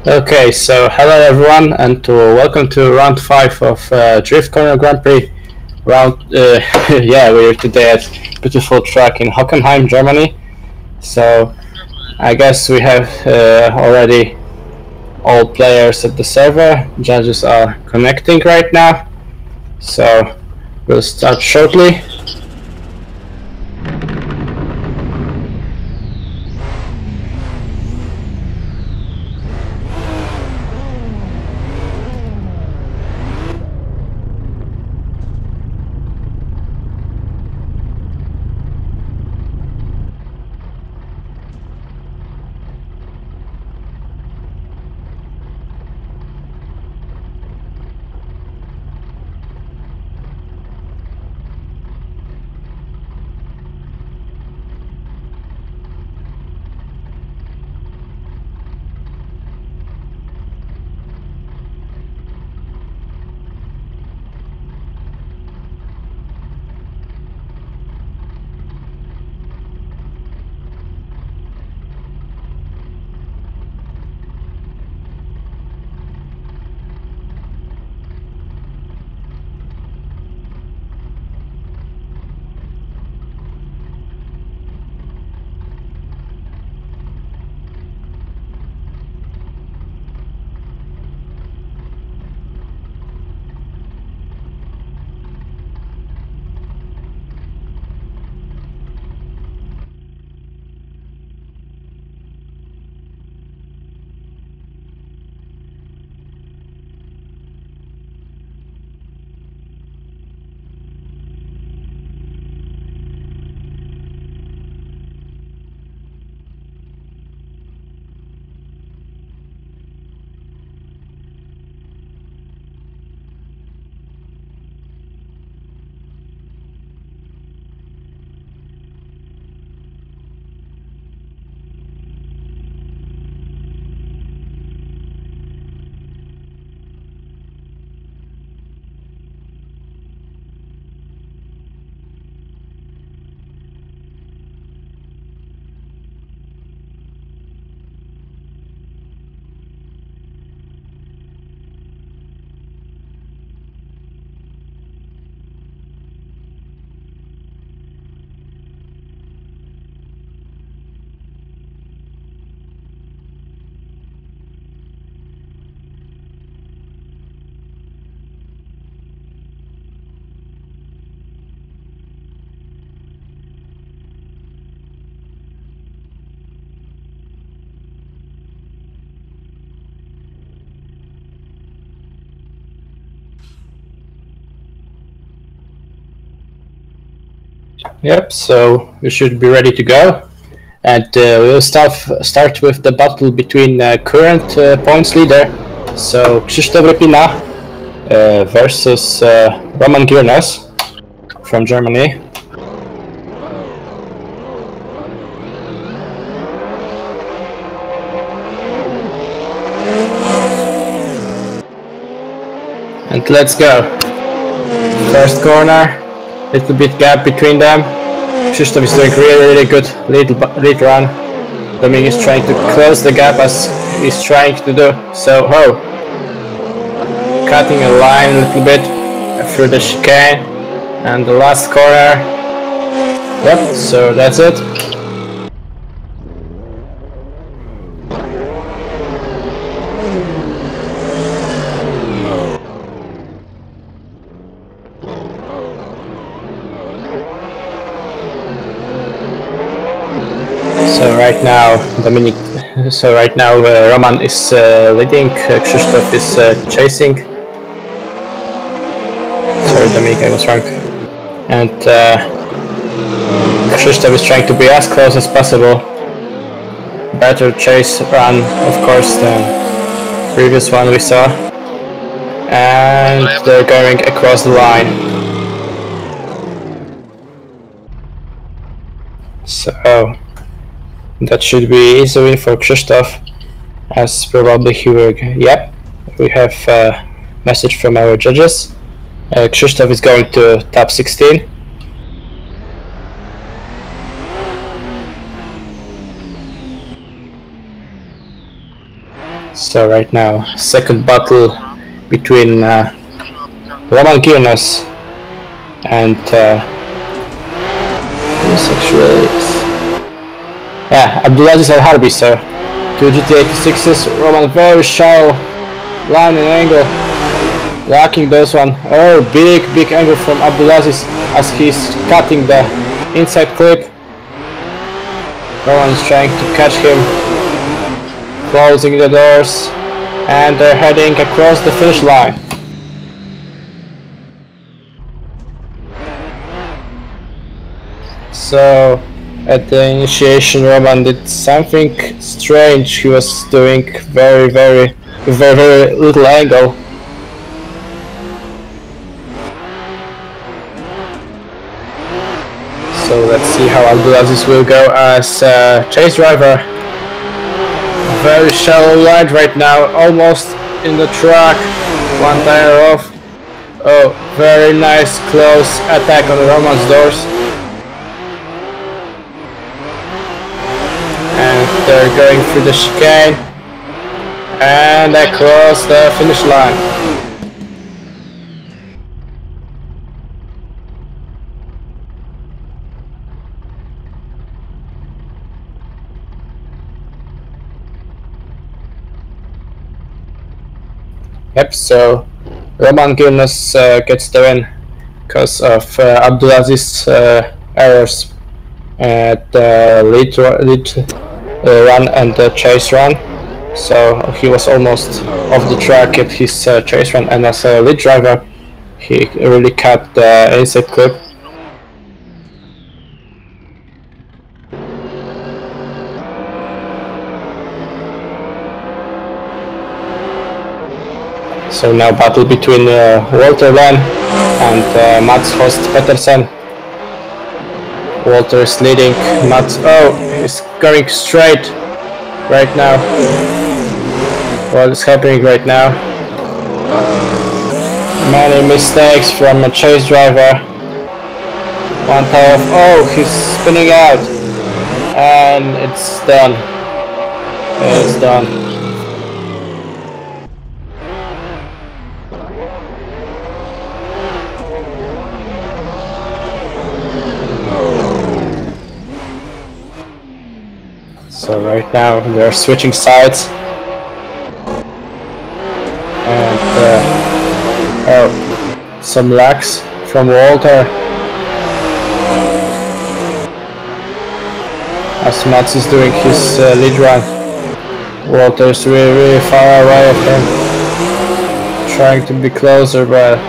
Okay, so hello everyone, and welcome to round 5 of Drift Corner Grand Prix. Yeah, we're today at beautiful track in Hockenheim, Germany. So I guess we have already all players at the server. Judges are connecting right now, so we'll start shortly. Yep, so we should be ready to go, and we'll start with the battle between current points leader, so Krzysztof Repina versus Roman Girnas from Germany. And let's go. First corner. Little bit gap between them. Krzysztof is doing really good lead run. Dominik is trying to close the gap as he's trying to do. So, cutting a line a little bit through the chicane. And the last corner. Yep, so that's it. So right now Roman is leading, Krzysztof is chasing. Sorry Dominik, I was wrong. and Krzysztof is trying to be as close as possible. Better chase run, of course, than previous one we saw. And they're going across the line. So that should be easy win for Krzysztof, as probably he will. Yep, we have a message from our judges. Krzysztof is going to top 16. So right now, second battle between Roman Girnas and Abdulaziz Al Harbi. So two GT86s, Roman very shallow line and angle, locking those one. Oh, big angle from Abdulaziz as he's cutting the inside clip. Roman is trying to catch him, closing the doors, and they're heading across the finish line. So at the initiation, Roman did something strange. He was doing very little angle. So let's see how Abdulaziz will go as chase driver. Very shallow line right now, almost in the track. One tire off. Oh, very nice close attack on Roman's doors. And they're going through the chicane and across the finish line. Yep, so Roman Girnas gets the win because of Abdulaziz's errors at the lead run and the chase run. So he was almost off the track at his chase run, and as a lead driver he really cut the inside clip. So now battle between Walter Len and Mats Host Petersen. Walter is leading, Mats, he's going straight right now. What is happening right now? Many mistakes from a chase driver. One tire off, he's spinning out. And it's done. It's done. So right now they're switching sides, and some lags from Walter as Mats is doing his lead run. Walter's really far away of him, trying to be closer, but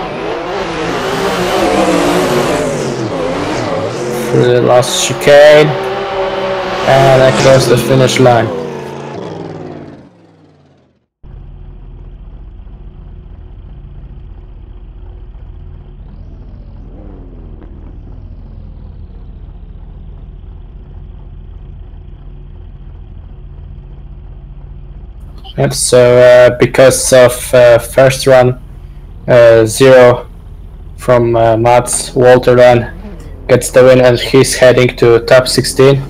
through the last chicane and across the finish line. Yep, so because of first run 0 from Mats, Walter then gets the win and he's heading to top 16.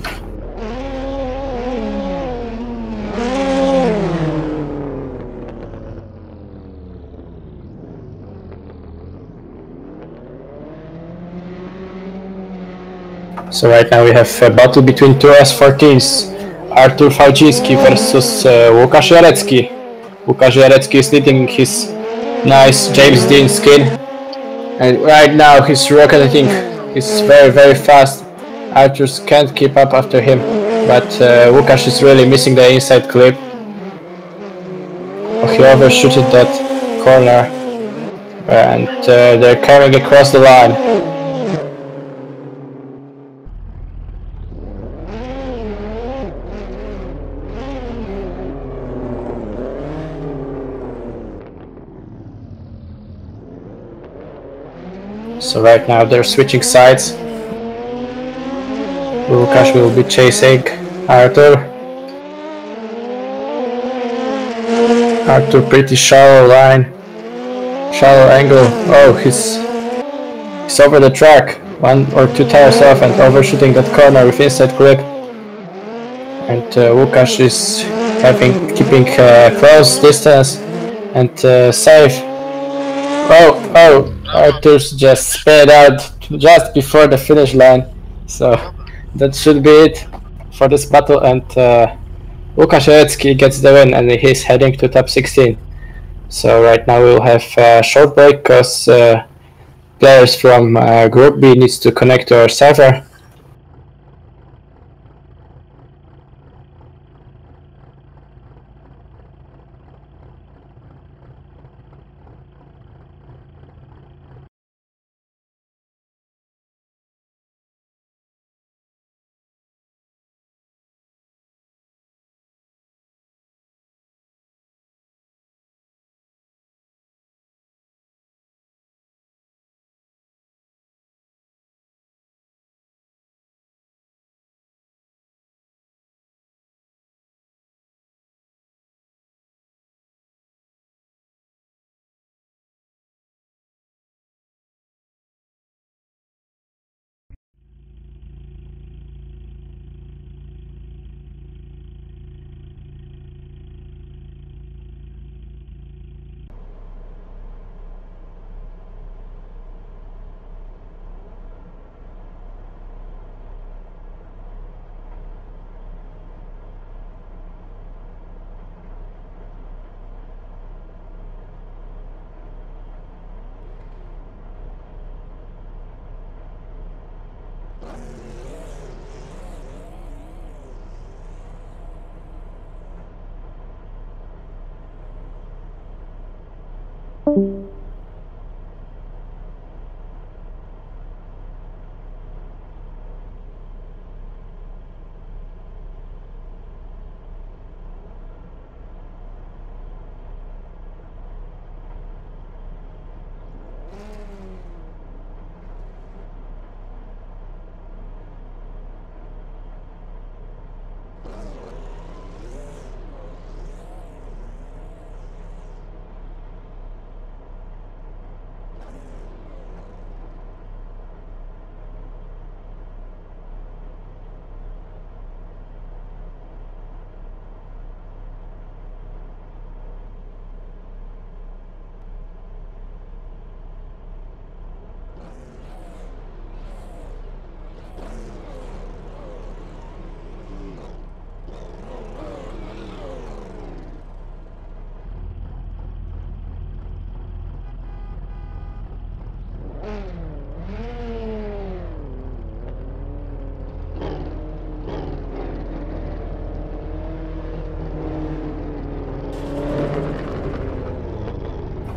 So right now we have a battle between two S14s, Artur Fałczyński versus Łukasz Jarecki. Łukasz Jarecki is leading his nice James Dean skin, and right now he's rocketing. He's very fast. Artur can't keep up after him, but Łukasz is really missing the inside clip. He overshooted that corner, and they're coming across the line. So right now they're switching sides. Lukasz will be chasing Arthur. Arthur pretty shallow line. Shallow angle. Oh, he's over the track. 1 or 2 tires off and overshooting that corner with inside grip. And Lukasz is keeping close distance and safe. Oh, Arthur's just sped out just before the finish line. So that should be it for this battle, and Łukasz gets the win and he's heading to top 16. So right now we'll have a short break because players from Group B needs to connect to our server.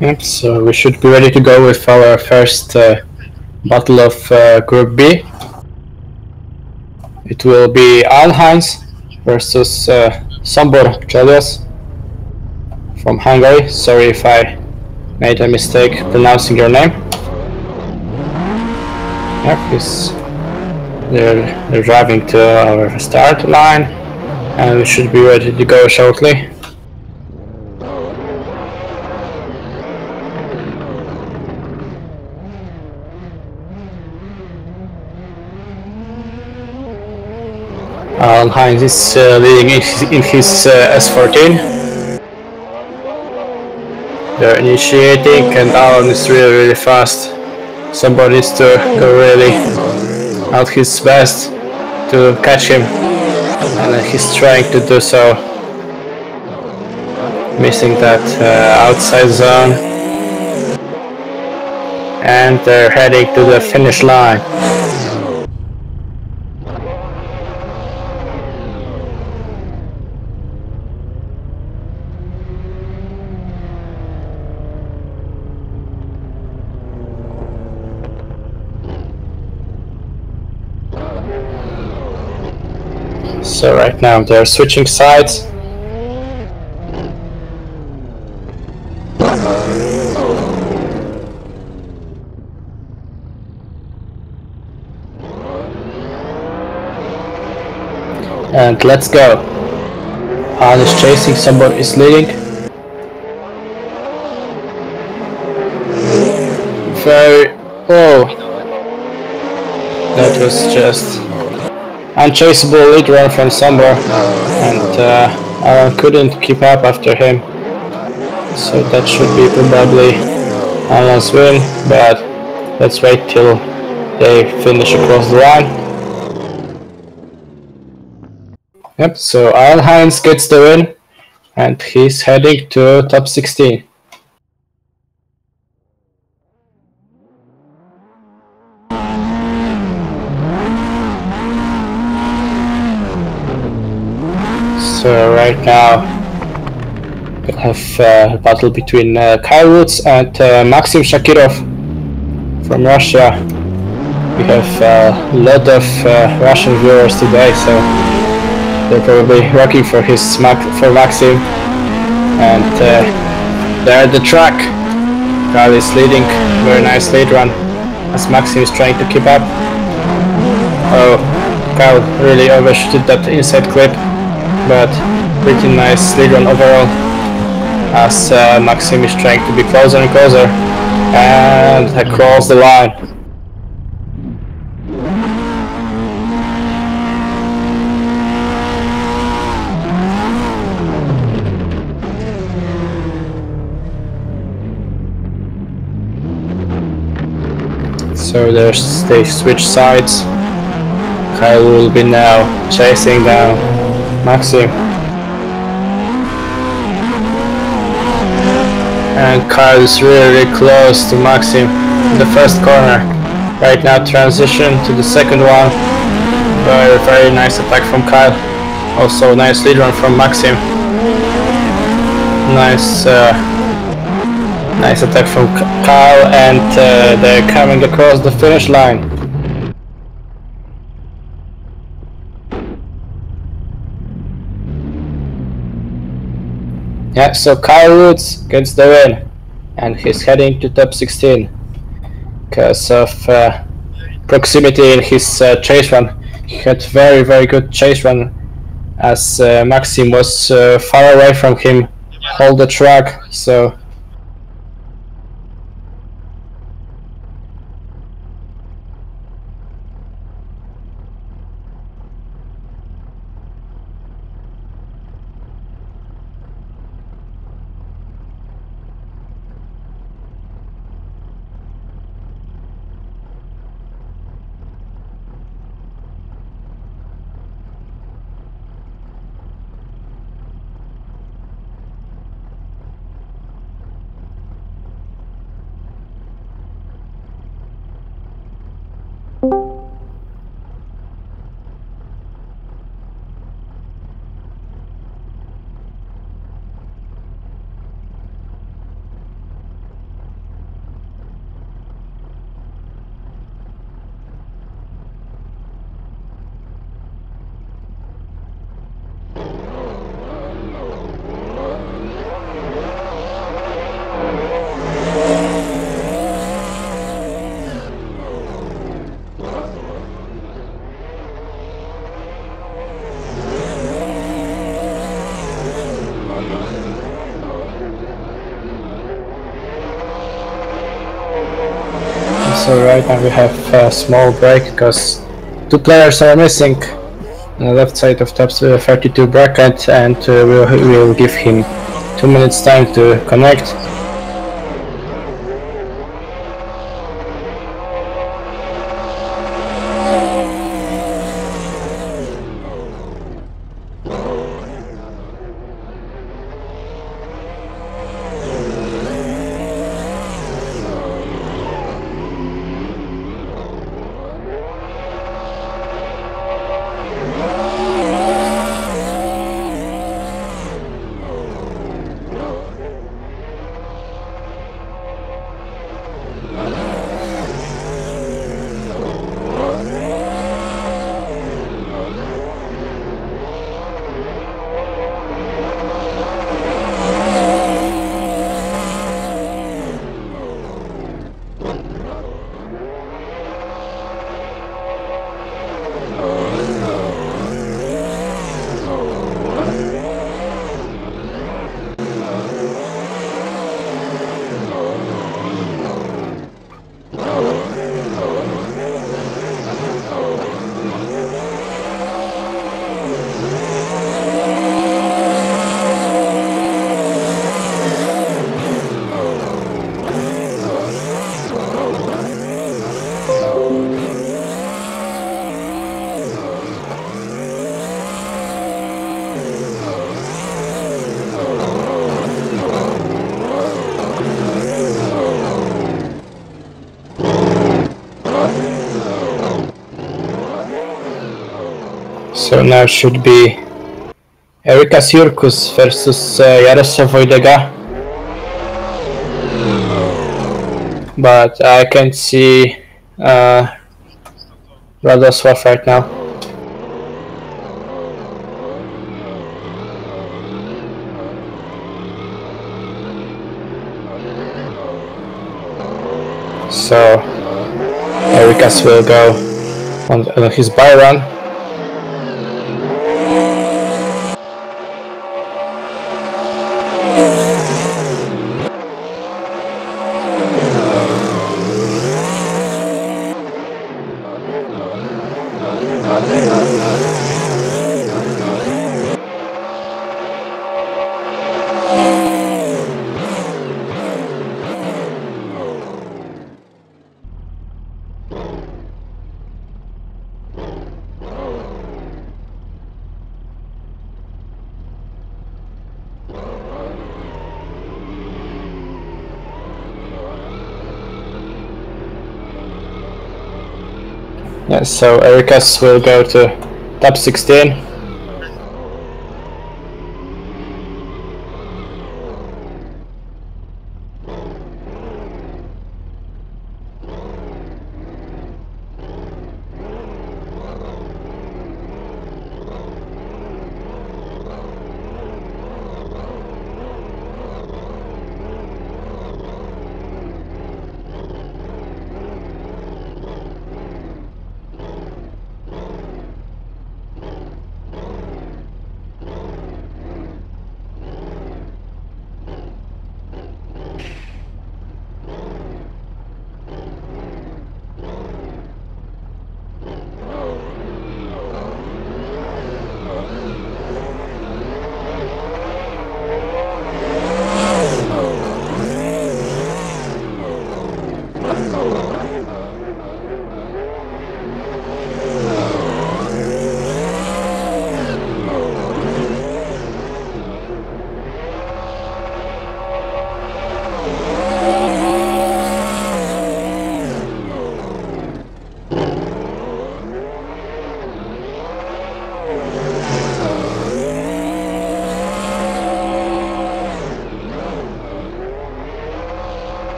Yep, so we should be ready to go with our first battle of Group B. It will be Hockenheim versus Sombor Chelios from Hungary. Sorry if I made a mistake pronouncing your name. Yep, they're driving to our start line and we should be ready to go shortly. Heinz is leading in his S14. They're initiating and Alan is really fast. Somebody needs to go really out his best to catch him, and he's trying to do so, missing that outside zone, and they're heading to the finish line. So right now they're switching sides. And let's go. Han is chasing, somebody is leading. Very... oh. That was just unchaseable lead run from somewhere. And Alan couldn't keep up after him. So that should be probably Alan's win, but let's wait till they finish across the line. Yep, so Alan Hines gets the win, and he's heading to top 16. So right now we have a battle between Kyle Woods and Maxim Shakirov from Russia. We have a lot of Russian viewers today, so they're probably rocking for Maxim. And they're at the track. Kyle is leading, very nice lead run as Maxim is trying to keep up. Oh, Kyle really overshot that inside clip, but pretty nice lead run overall as Maxim is trying to be closer and closer and across the line. So they switch sides. Kyle will be now chasing down Maxim. And Kyle is really close to Maxim in the first corner. Right now transition to the second one. Very nice attack from Kyle. Also nice lead run from Maxim. Nice attack from Kyle, and they're coming across the finish line. Yeah, so Kyle Woods gets the win, and he's heading to top 16 because of proximity in his chase run. He had very good chase run as Maxim was far away from him, hold the track. So right now we have a small break because two players are missing on the left side of top 32 bracket, and we'll give him 2 minutes time to connect. So now should be Erika Sirkus versus Jaroslav Vojdega. But I can't see Radoslav right now. So Erikas will go on his buy run. Yeah, so Erikas will go to top 16.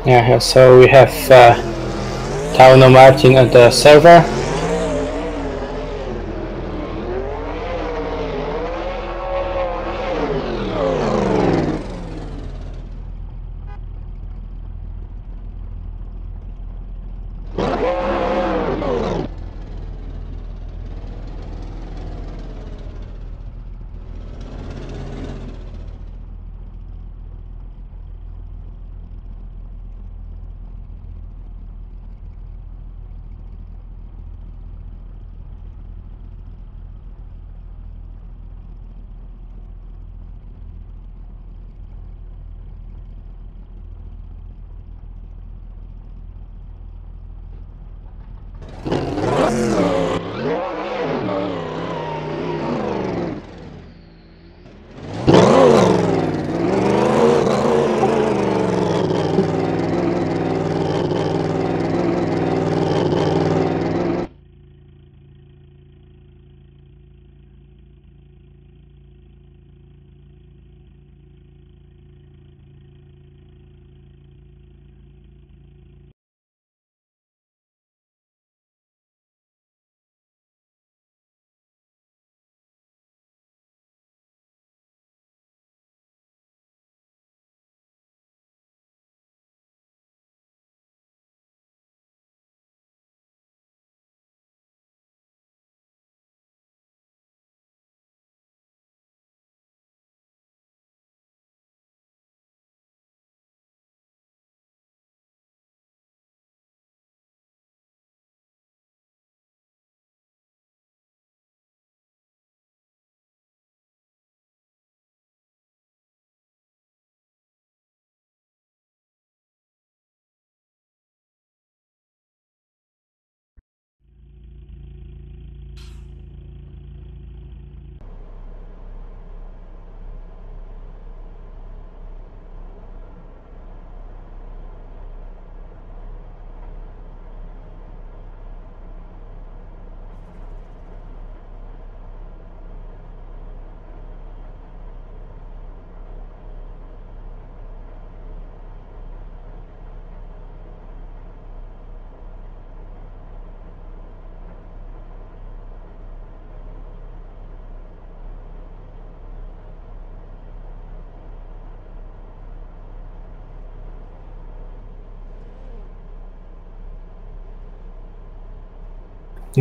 Yeah, so we have Tauno Martin at the server.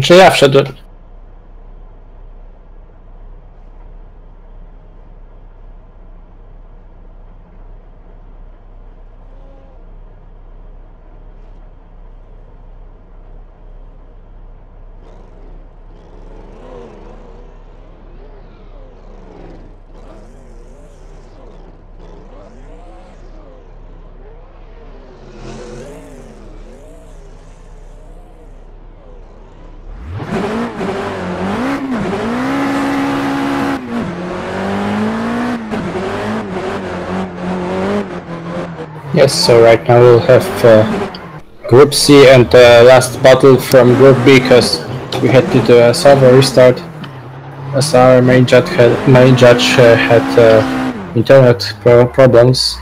Czy ja wszedłem? Yes, so right now we'll have Group C and the last battle from Group B, because we had to do a server restart as our main judge had internet problems.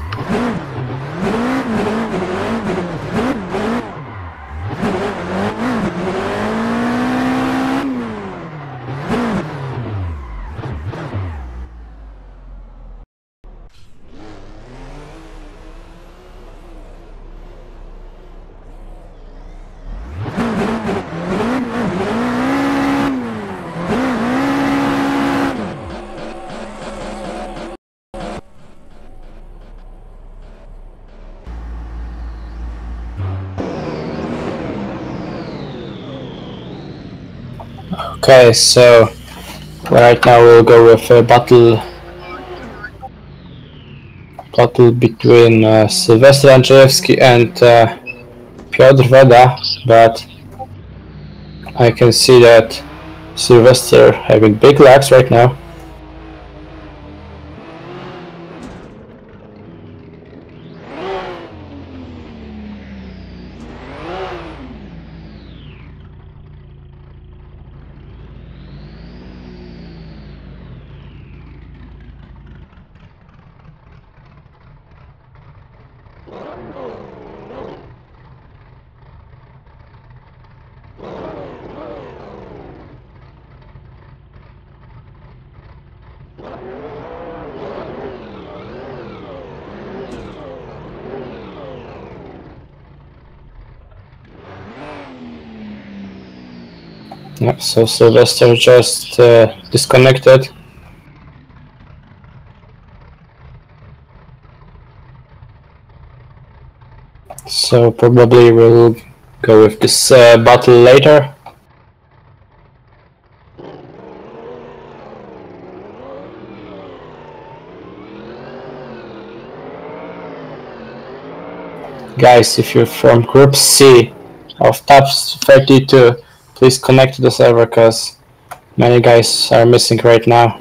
Okay, so right now we'll go with a battle between Sylwester Andrzejewski and Piotr Weda, but I can see that Sylwester having big lags right now. Yep, so Sylwester just disconnected. So probably we'll go with this battle later. Guys, if you're from Group C of TOP32, please connect to the server, because many guys are missing right now.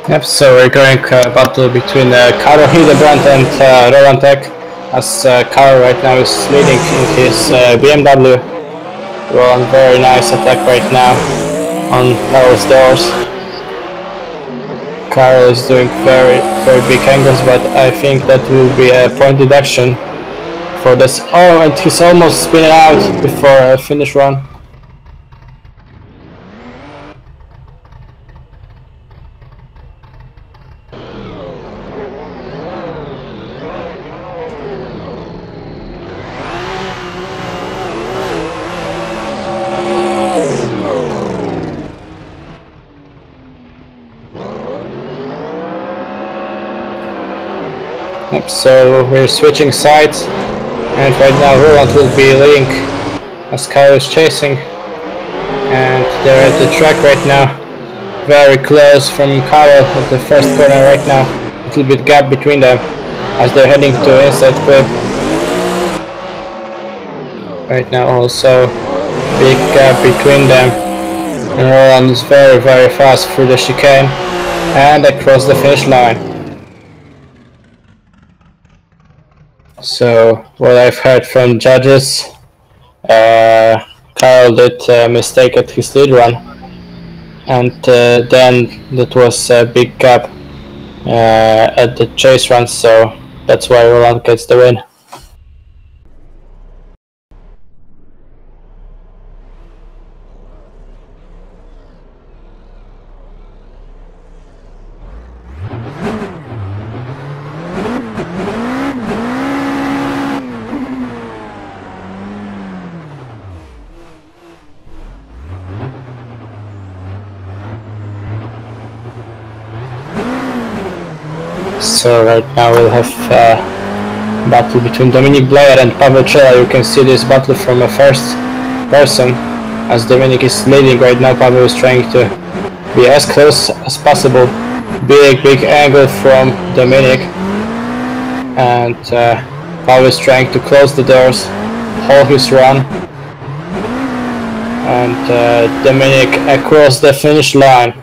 Yep, so we're going battle between Karo Hildebrand and Roland Tech, as Karo right now is leading in his BMW. Roland, very nice attack right now on Karo's doors. Karo is doing very big angles, but I think that will be a point deduction for this. Oh, and he's almost spinning out before a finish run. Yep, so we're switching sides, and right now Roland will be leading as Kyle is chasing, and they're at the track right now. Very close from Kyle at the first corner right now. A little bit gap between them as they're heading to inside clip. Right now also big gap between them. And Roland is very fast through the chicane and across the finish line. So what I've heard from judges, Kyle did a mistake at his lead run, and then that was a big gap at the chase run, so that's why Roland gets the win. So right now we'll have a battle between Dominic Blair and Pavel Trela. You can see this battle from a first person as Dominic is leading right now. Pavel is trying to be as close as possible. Big angle from Dominic, and Pavel is trying to close the doors, hold his run, and Dominic across the finish line.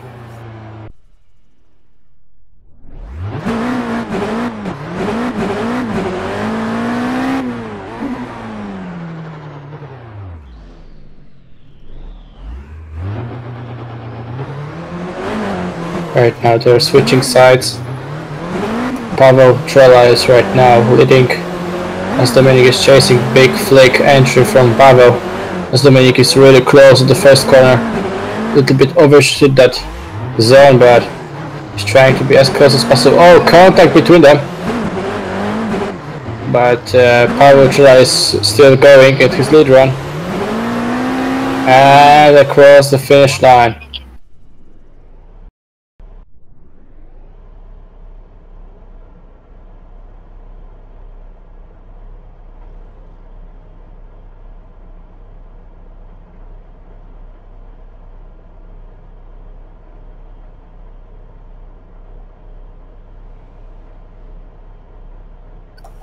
Right now they're switching sides. Pavel Trela is right now leading as Dominic is chasing. Big flick entry from Pavel as Dominic is really close at the first corner. A little bit overshot that zone, but he's trying to be as close as possible. Oh, contact between them. But Pavel Trela is still going at his lead run. And across the finish line.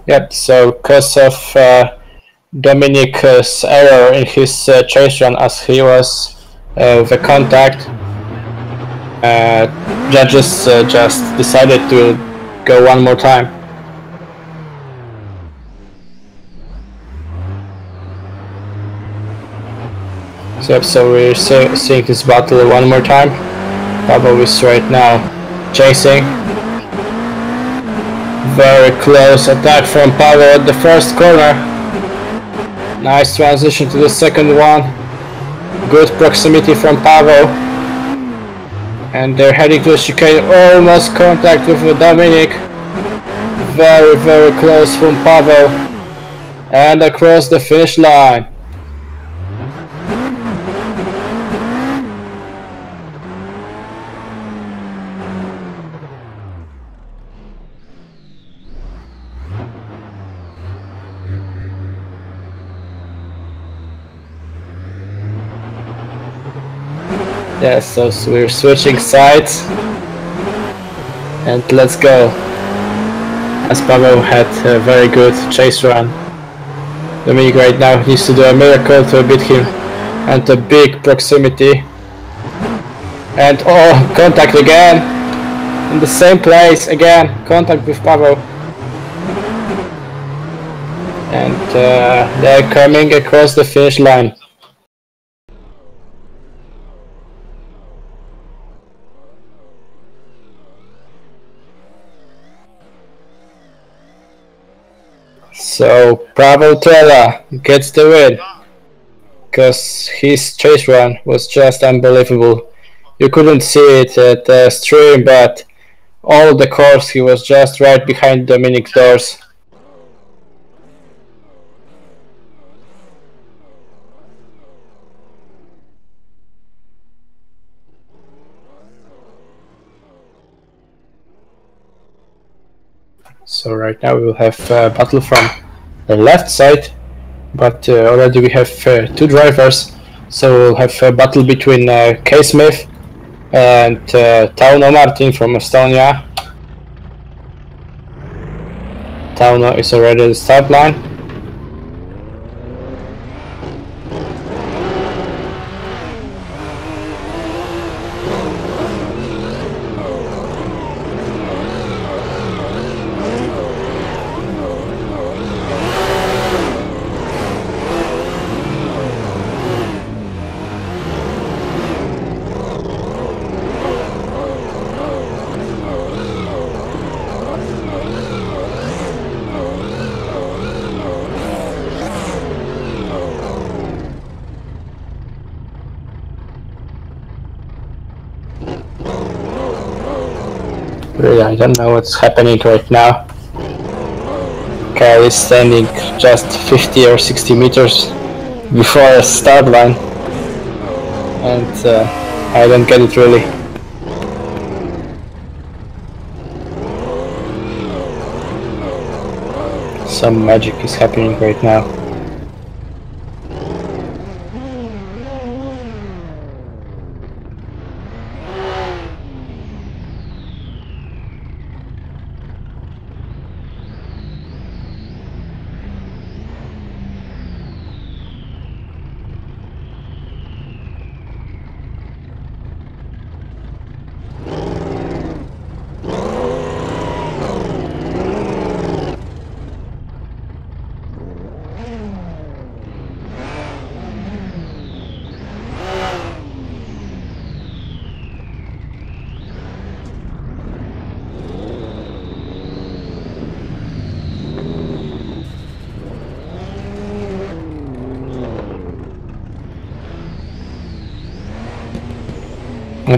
Yep, so because of Dominic's error in his chase run as he was the contact, judges just decided to go one more time. So we're seeing this battle one more time. Pavel is right now chasing. Very close attack from Pavel at the first corner. Nice transition to the second one. Good proximity from Pavel. And they're heading to the chicane. Almost contact with Dominic. Very close from Pavel. And across the finish line. Yes, so we're switching sides, and let's go. As Pavel had a very good chase run. Dominic right now needs to do a miracle to beat him, and a big proximity. And oh, contact again! In the same place again, contact with Pavel. And they're coming across the finish line. So Pavel Trela gets the win, because his chase run was just unbelievable. You couldn't see it at the stream, but all the course he was just right behind Dominic's doors. So right now we will have a battle from the left side, but already we have two drivers. So we'll have a battle between K. Smith and Tauno Martin from Estonia. Tauno is already at the start line. Really, I don't know what's happening right now. Kyle is standing just 50 or 60 meters before a start line, and I don't get it really. Some magic is happening right now.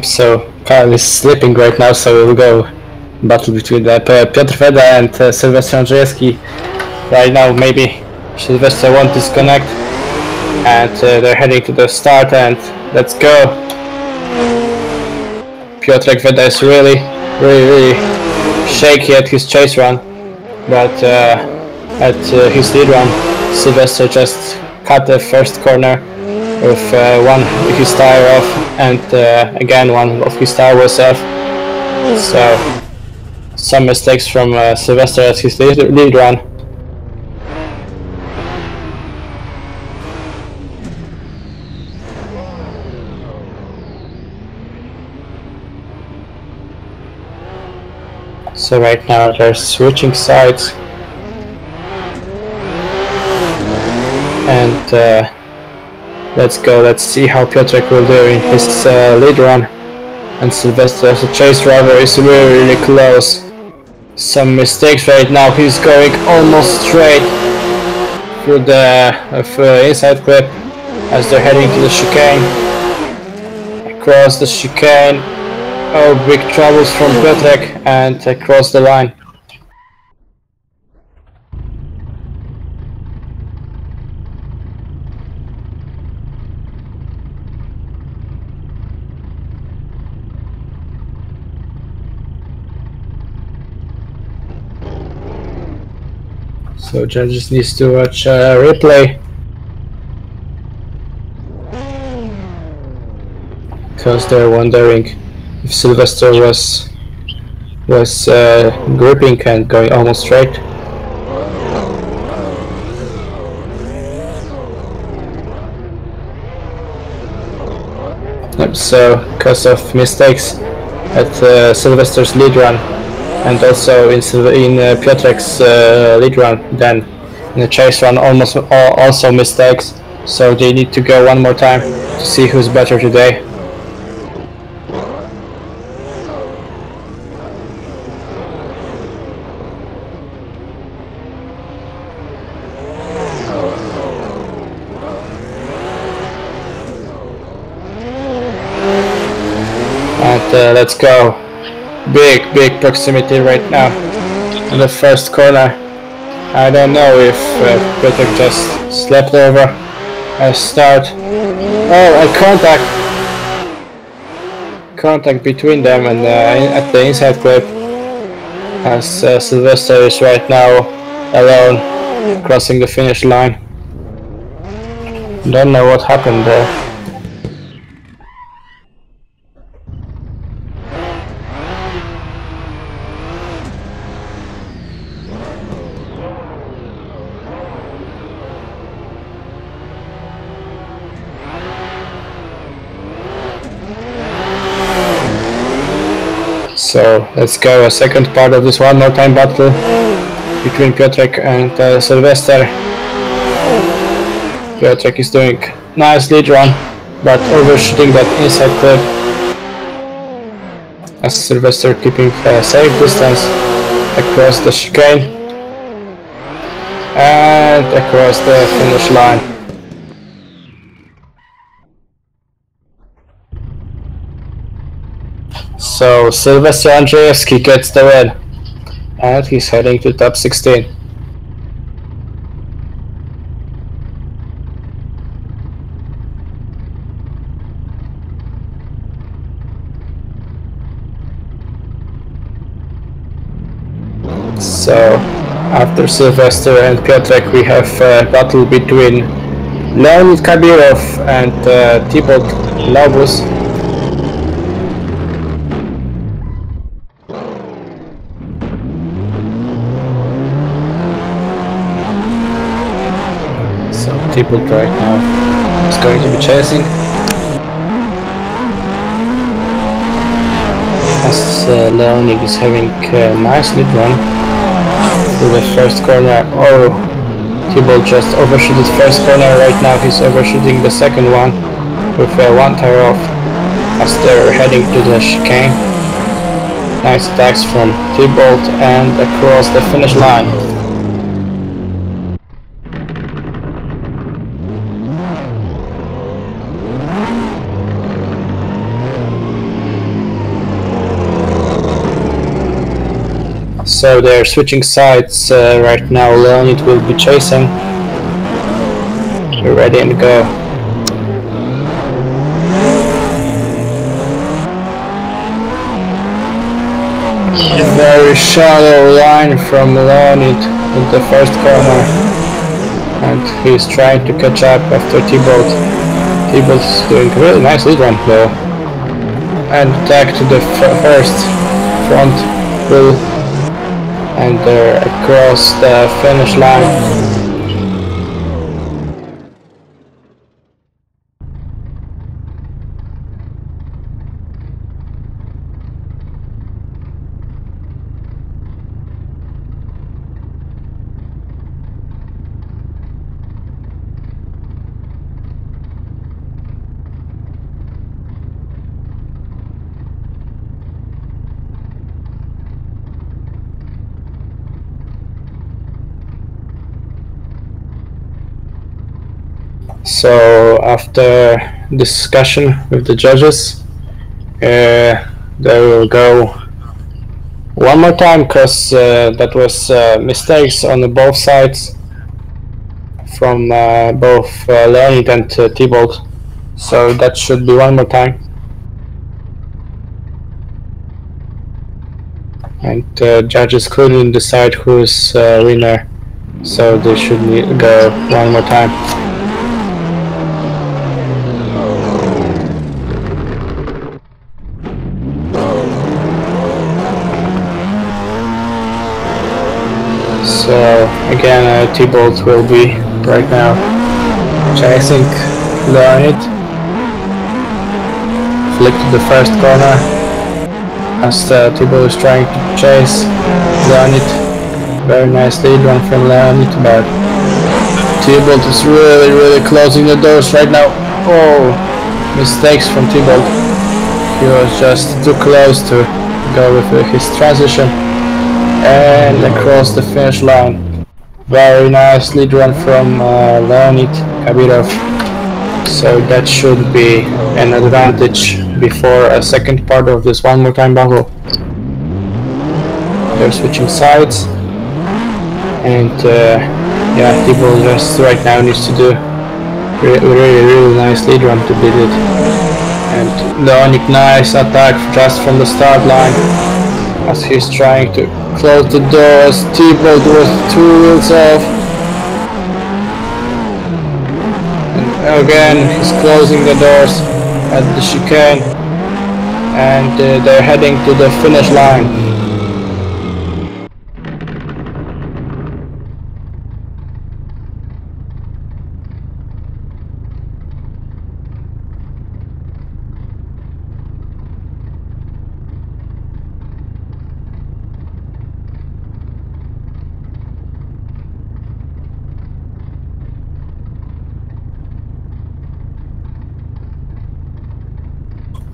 So Kyle is sleeping right now, so we'll go battle between Piotr Weda and Sylwester Andrzejewski. Right now maybe Sylwester won't disconnect, and they're heading to the start, and let's go. Piotr Weda is really shaky at his chase run, but at his lead run Sylwester just cut the first corner with one of his tire off, and again one of his tire was off. So some mistakes from Sylwester at his lead run. So right now they're switching sides, and let's go. Let's see how Piotrek will do in his lead run. And Sylwester as a chase driver is really close. Some mistakes right now. He's going almost straight through the inside clip as they're heading to the chicane. Across the chicane. Oh, big troubles from Piotrek, and across the line. So judges needs to watch replay, because they're wondering if Sylwester was gripping and going almost straight. So because of mistakes at Sylwester's lead run, and also in Piotrek's lead run, then in the chase run also mistakes, so they need to go one more time to see who's better today. And let's go. Big proximity right now in the first corner. I don't know if Piotrek just slept over a start. Oh, a contact between them and at the inside clip. as Sylvester is right now alone crossing the finish line. Don't know what happened there. So let's go a second part of this one more time battle between Piotrek and Sylvester. Piotrek is doing nice lead run, but overshooting that inside clip, as Sylvester keeping a safe distance across the chicane and across the finish line. So Sylvester Andrzejewski gets the win, and he's heading to top 16. So after Sylvester and Piotrek, we have a battle between Leonid Kabirov and Thibaut Laubus. So Thibaut right now is going to be chasing, as Leonid is having a nice lead run through the first corner. Oh, Thibaut just overshot his first corner. Right now he's overshooting the second one with one tire off as they're heading to the chicane. Nice attacks from Thibaut and across the finish line. So they're switching sides right now. Leonid will be chasing. We're ready and go. Very shallow line from Leonid in the first corner, and he's trying to catch up after Thibaut. Thibaut's doing a really nice lead run though, and attack to the first front wheel. And they're across the finish line. So after discussion with the judges, they will go one more time, because that was mistakes on both sides from both Leonid and Thibaut. So that should be one more time. And judges couldn't decide who's winner, so they should go one more time. So again, Thibaut will be right now chasing Leonid. Flick to the first corner as Thibaut is trying to chase Leonid. Very nice lead run from Leonid, but Thibaut is really closing the doors right now. Oh, mistakes from Thibaut. He was just too close to go with his transition. And across the finish line. Very nice lead run from Leonid Kabirov. So that should be an advantage before a second part of this one more time battle. They're switching sides. And yeah, Thibaut just right now needs to do really nice lead run to beat it. And Leonid, nice attack just from the start line as he's trying to close the doors. T-Bolt was 2 wheels off. And again, he's closing the doors at the chicane, and they're heading to the finish line.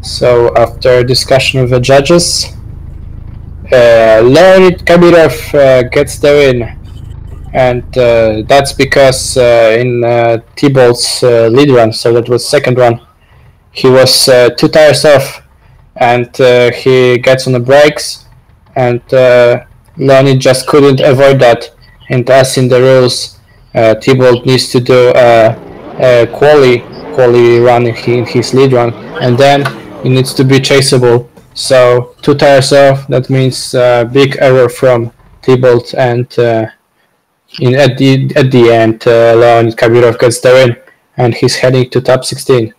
So after discussion with the judges, Leonid Kabirov gets the win, and that's because in T-Bolt's lead run, so that was second run, he was 2 tires off, and he gets on the brakes, and Leonid just couldn't avoid that. And as in the rules, T-Bolt needs to do a quali run in his lead run, and then it needs to be chaseable. So 2 tires off, that means big error from T-Bolt, and at the end, Leonid Kabirov gets the win, and he's heading to top 16.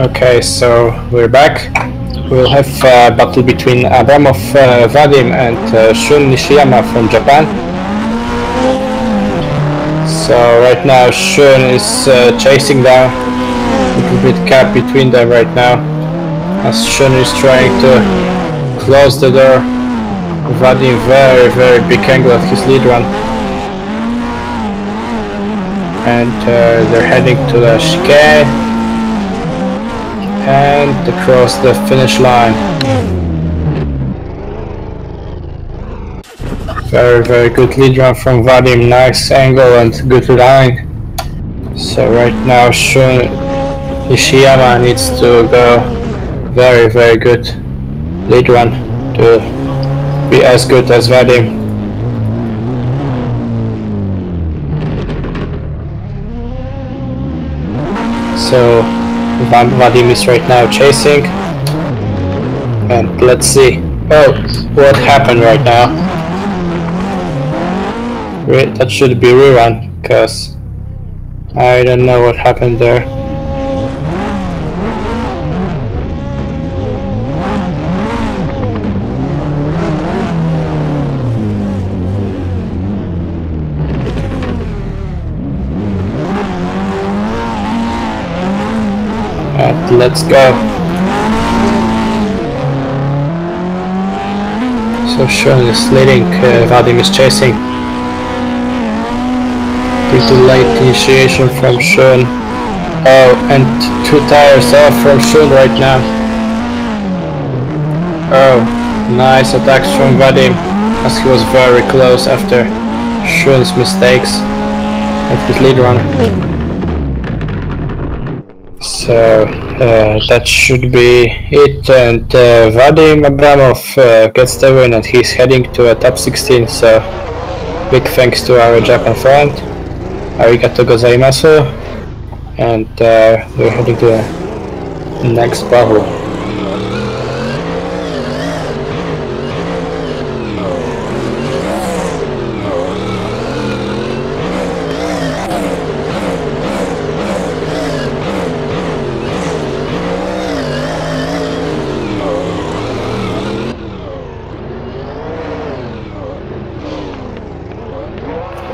Okay, so we're back. we'll have a battle between Abramov Vadim and Shun Nishiyama from Japan. So right now Shun is chasing down, a little bit gap between them right now, as Shun is trying to close the door. Vadim very big angle at his lead run. And they're heading to the chicane and across the finish line. Very good lead run from Vadim, nice angle and good line. So right now Shun Nishiyama needs to go very good lead run to be as good as Vadim. So Vadim is right now chasing, and let's see what happened right now. That should be rerun, because I don't know what happened there. And let's go. So Shun is leading, Vadim is chasing. Pretty late initiation from Shun. Oh, and 2 tires off from Shun right now. Oh, nice attacks from Vadim, as he was very close after Shun's mistakes at his lead run. So that should be it, and Vadim Abramov gets the win, and he's heading to a top 16, so big thanks to our Japan friend. Arigato gozaimasu, and we're heading to the next battle.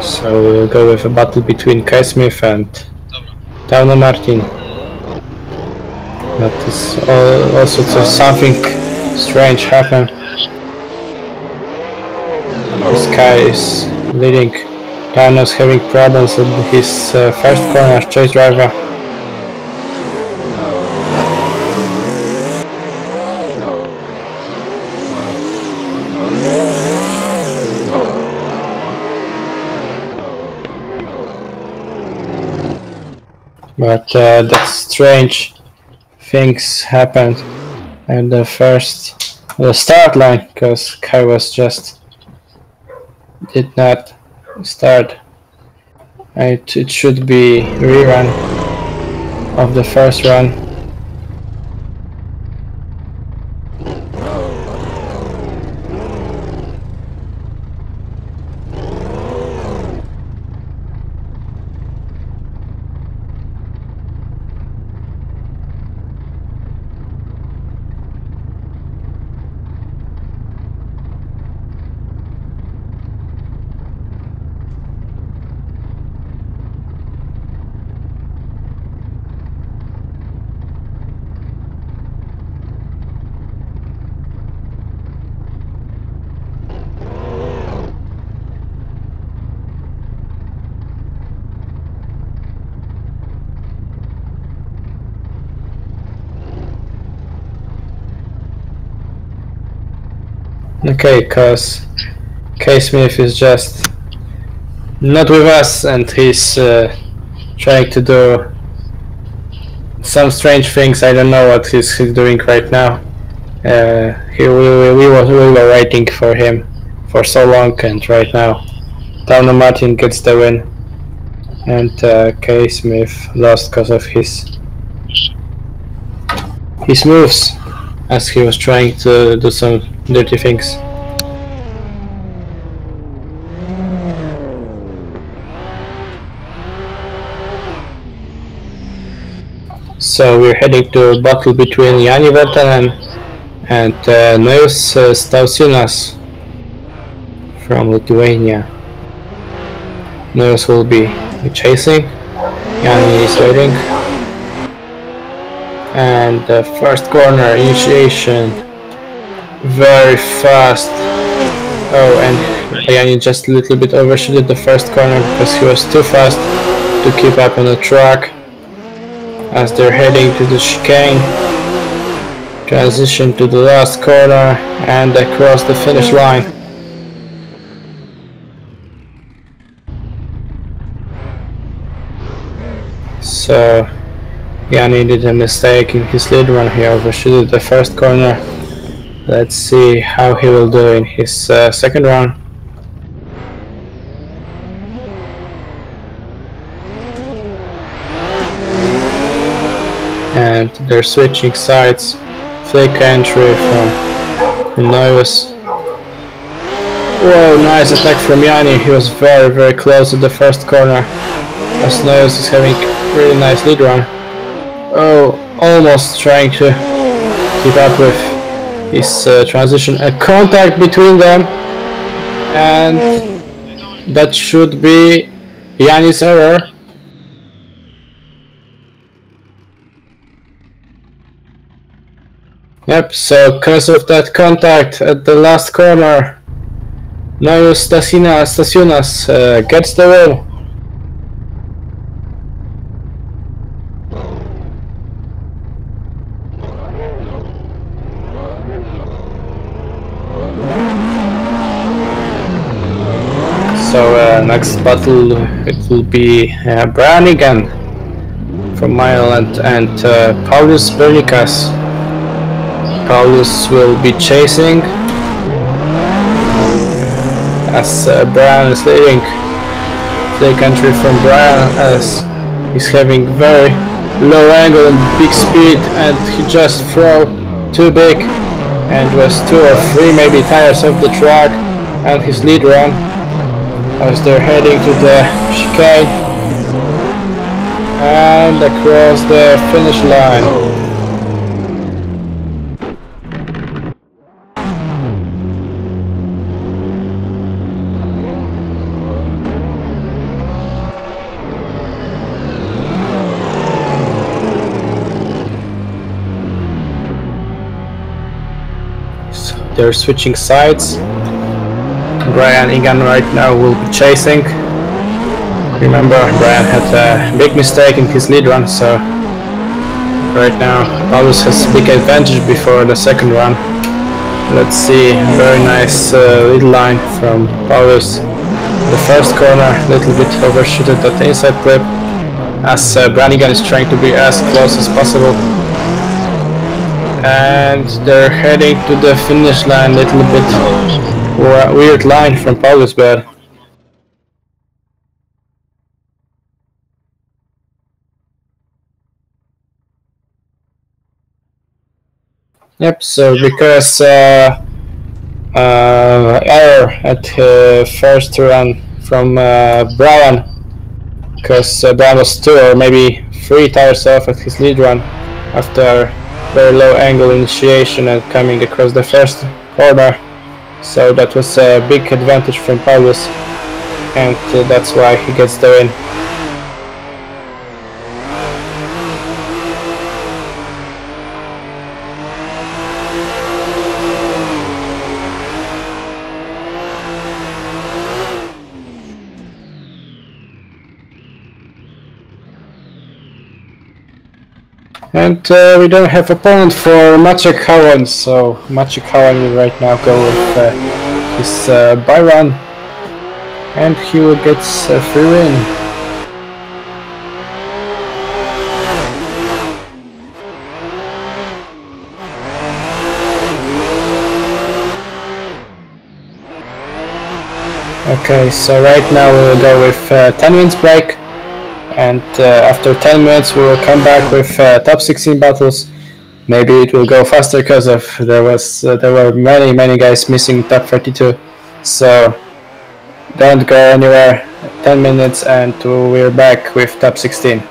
So we'll go with a battle between Kai Smith and Tauno Martin. But all sorts of something strange happened. This guy is leading. Tauno's having problems with his first corner chase driver. But that strange things happened at the start line, because Kai was just did not start. It should be rerun of the first run. Okay, because K. Smith is just not with us, and he's trying to do some strange things. I don't know what he's doing right now. We were waiting for him for so long, and right now Tauno Martin gets the win, and K. Smith lost because of his moves, as he was trying to do some dirty things. So we're heading to a battle between Jani Virtanen and Neus Stausinas from Lithuania. Neus will be chasing. Yanni is waiting. And the first corner initiation. Very fast. Oh, and Yanni just a little bit overshooted the first corner because he was too fast to keep up on the track. As they're heading to the chicane, transition to the last corner and across the finish line. So Yanni did a mistake in his lead run. He overshooted the first corner. Let's see how he will do in his second run. And they're switching sides. Flick entry from Neus. Whoa, nice attack from Yanni. He was very close to the first corner. As Neus is having a really nice lead run. Oh, almost trying to keep up with his transition. A contact between them. And that should be Yanni's error. Yep, so because of that contact at the last corner, Neus Stausinas gets the win. So next battle it will be Brian again from Ireland and Paulus Bernikas. Paulus will be chasing as Brian is leading. Flick entry from Brian as he's having very low angle and big speed, and he just threw too big and was 2 or 3 maybe tires off the track and his lead run as they're heading to the chicane and across the finish line. They're switching sides. Brian Egan right now will be chasing. Remember, Brian had a big mistake in his lead run, so right now Paulus has a big advantage before the second run. Let's see, very nice lead line from Paulus. The first corner, a little bit overshooted at the inside clip, as Brian Egan is trying to be as close as possible. And they're heading to the finish line, a little bit weird line from Paulus, but yep, so because error at first run from Brian, because Brian was 2 or maybe 3 tires off at his lead run after very low angle initiation and coming across the first corner, so that was a big advantage from Paulus, and that's why he gets the win. And we don't have opponent for Maciek Hałan, so Maciek Hałan will right now go with his bye run, and he will get a free win. Okay, so right now we will go with 10 minutes break. And after 10 minutes we will come back with top 16 battles. Maybe it will go faster because of there were many guys missing top 32. So don't go anywhere. 10 minutes and we're back with top 16.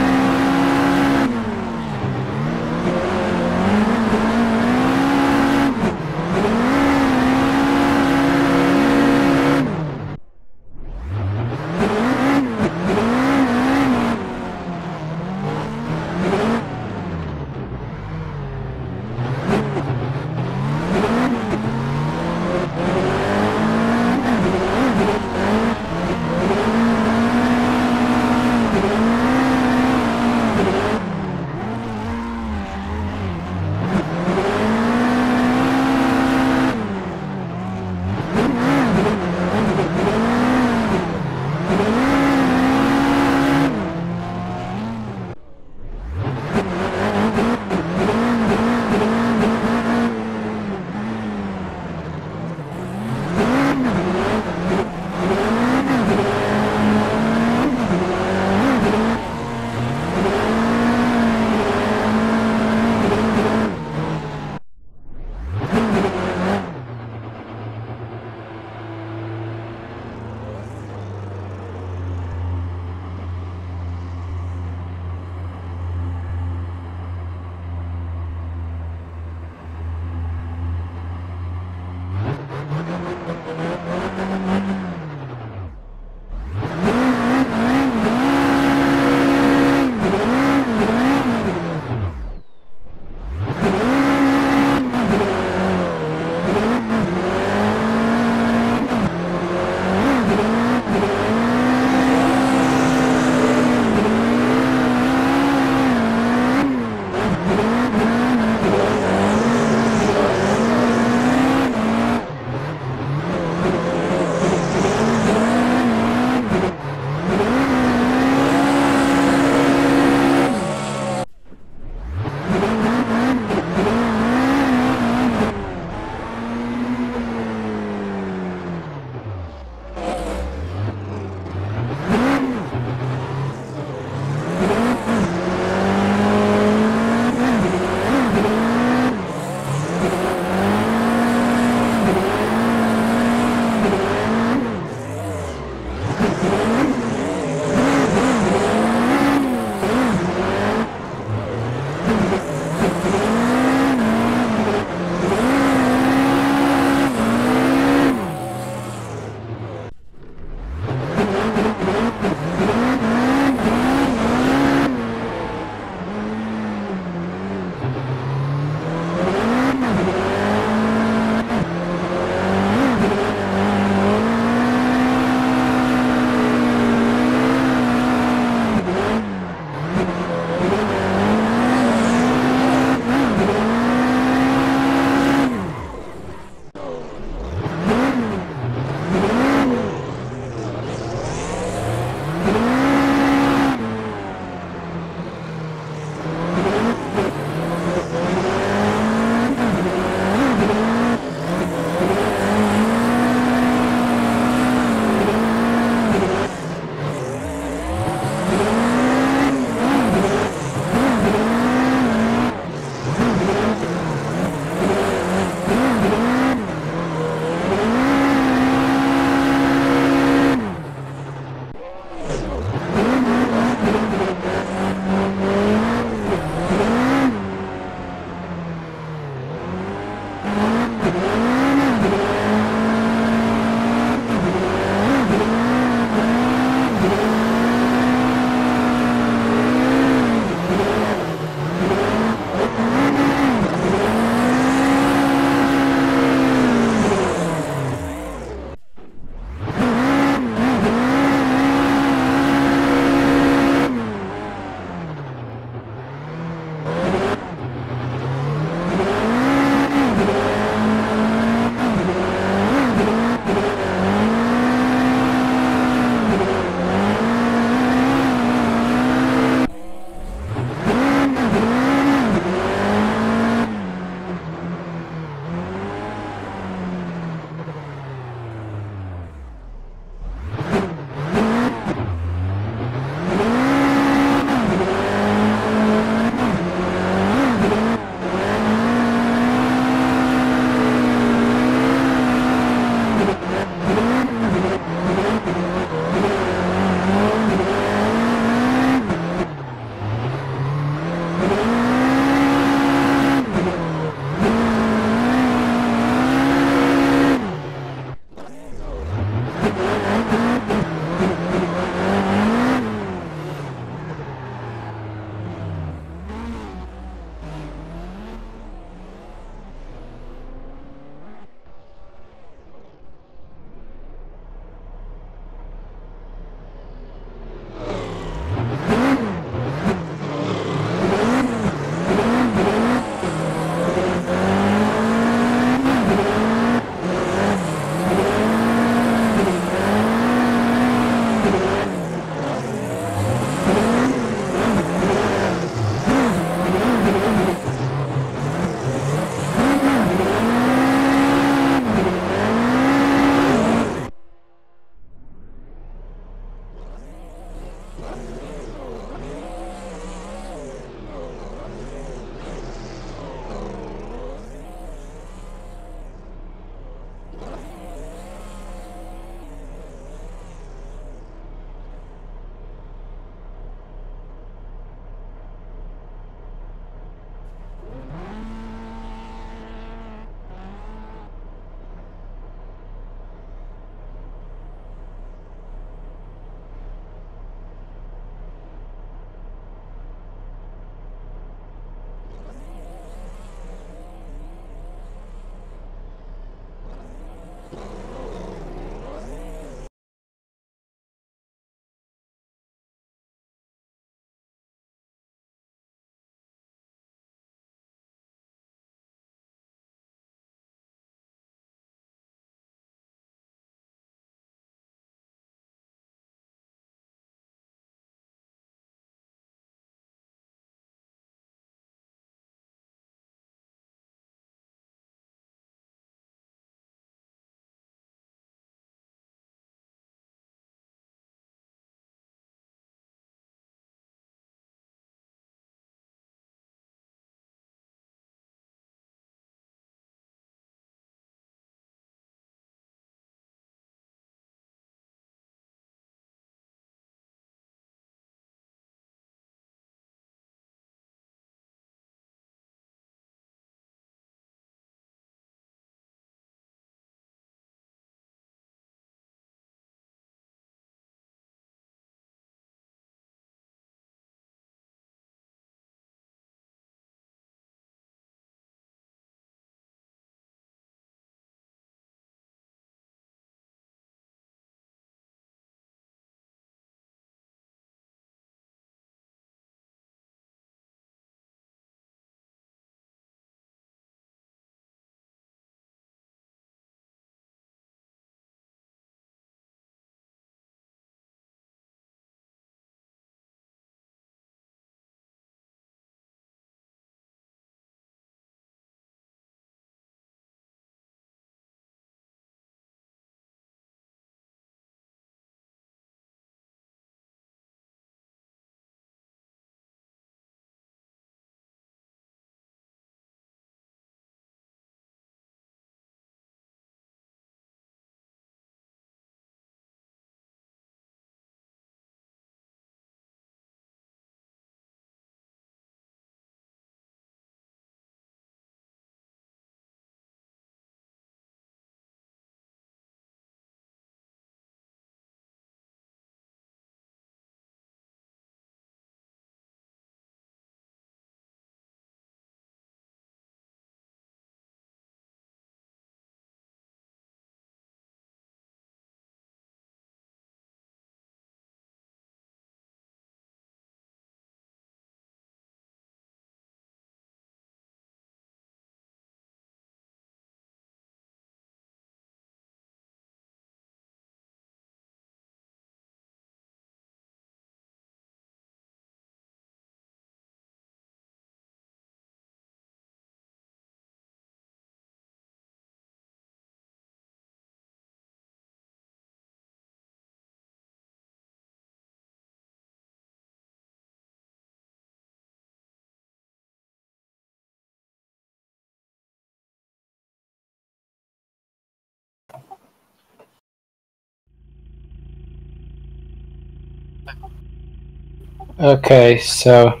Okay, so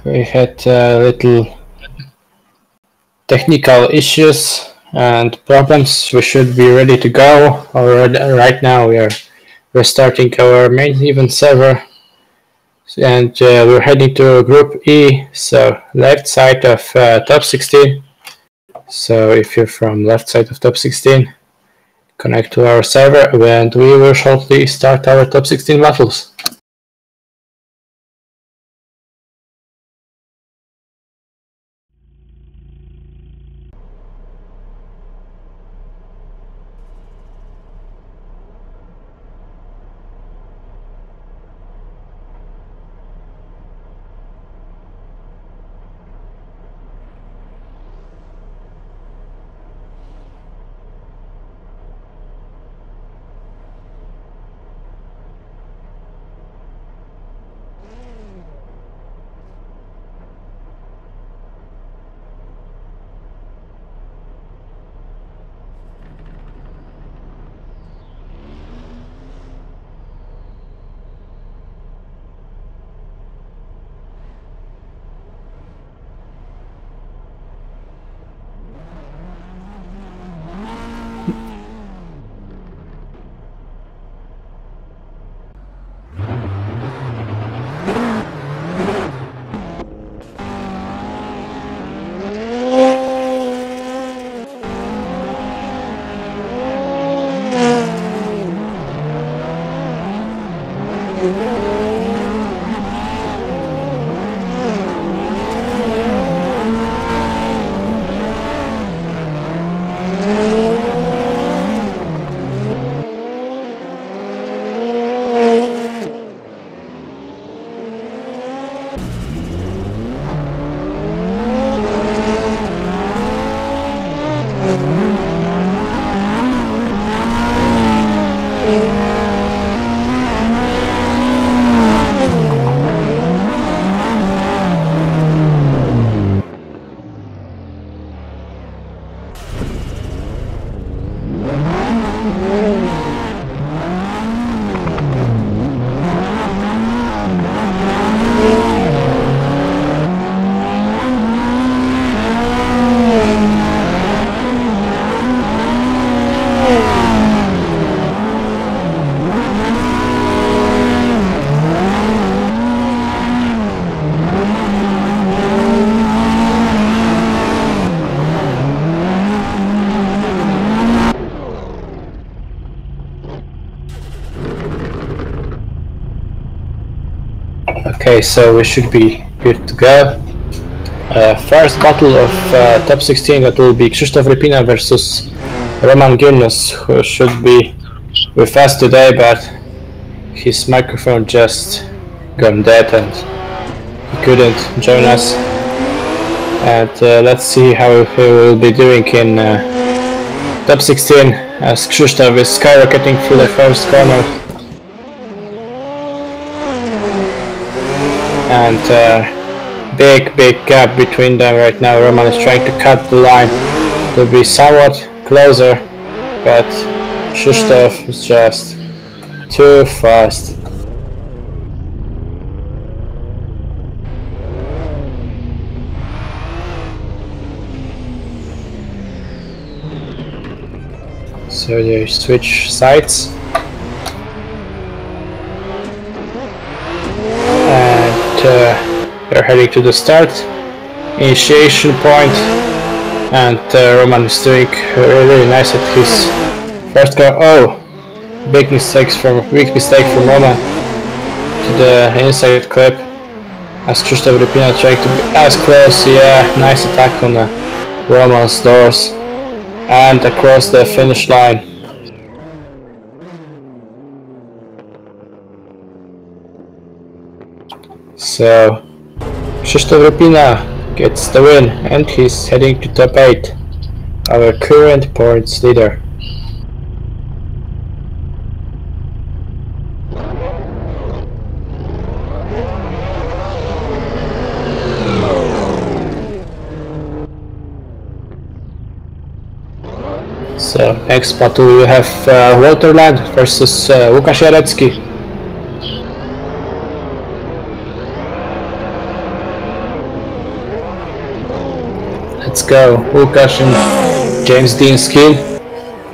we had little technical issues and problems. We should be ready to go. Already, right now we are restarting our main event server, and we're heading to Group E, so left side of top 16. So if you're from left side of top 16, connect to our server, and we will shortly start our top 16 battles. Okay, so we should be good to go. First battle of top 16, that will be Krzysztof Rypina versus Roman Girnos, who should be with us today, but his microphone just gone dead and he couldn't join us. And let's see how he will be doing in top 16, as Krzysztof is skyrocketing through the first corner. And big gap between them right now. Roman is trying to cut the line to be somewhat closer, but Krzysztof is just too fast. So they switch sides. They're heading to the start initiation point, and Roman is doing really nice at his first go. Oh, big mistake from Roman to the inside clip, as Krzysztof Rypina trying to be as close. Yeah, nice attack on Roman's doors and across the finish line. So Krzysztof Rypina gets the win, and he's heading to top 8, our current points leader. So next battle we have Waterland versus Łukasz Jarecki. Let's go. Łukasz and James Dean Skin.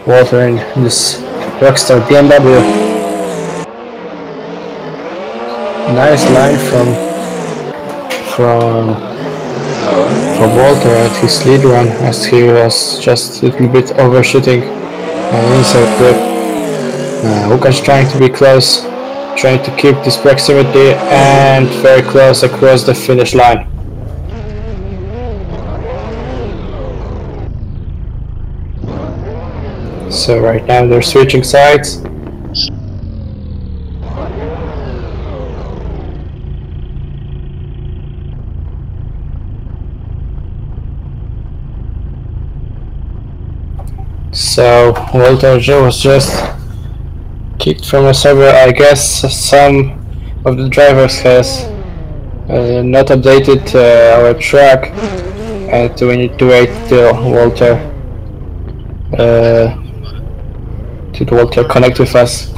Walter in this Rockstar BMW. Nice line from Walter at his lead run, as he was just a little bit overshooting an inside clip. Łukasz trying to be close, trying to keep this proximity, and very close across the finish line. So right now they're switching sides. So Walter was just kicked from a server. I guess some of the drivers has not updated our track, and we need to wait till Walter connect with us.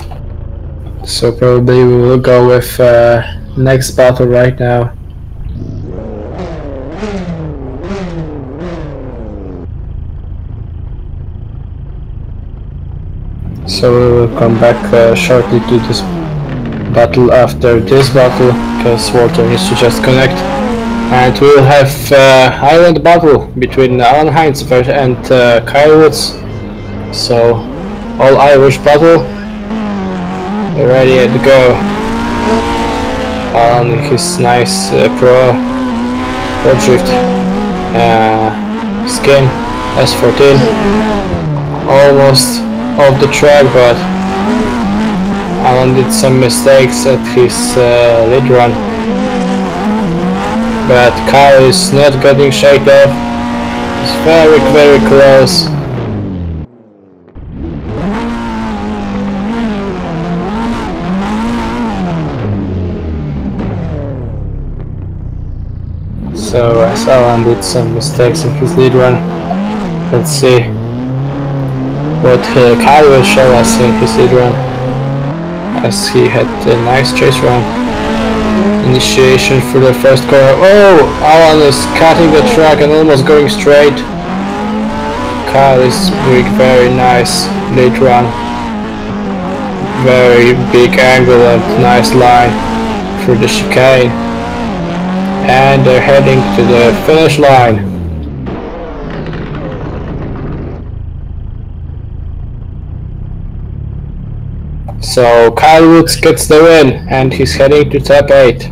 So probably we will go with next battle right now. So we will come back shortly to this battle after this battle, because Walter needs to just connect, and we will have Ireland battle between Alan Hines and Kyle Woods. So all Irish battle, ready to go. On his nice pro drift skin S14, almost off the track, but Alan did some mistakes at his lead run. But Kyle is not getting shaken off. It's very close. So as Alan did some mistakes in his lead run, let's see what Kyle will show us in his lead run, as he had a nice chase run. Initiation for the first corner. Oh! Alan is cutting the track and almost going straight. Kyle is doing very nice lead run. Very big angle and nice line through the chicane. And they're heading to the finish line. So Kyle Woods gets the win, and he's heading to top 8.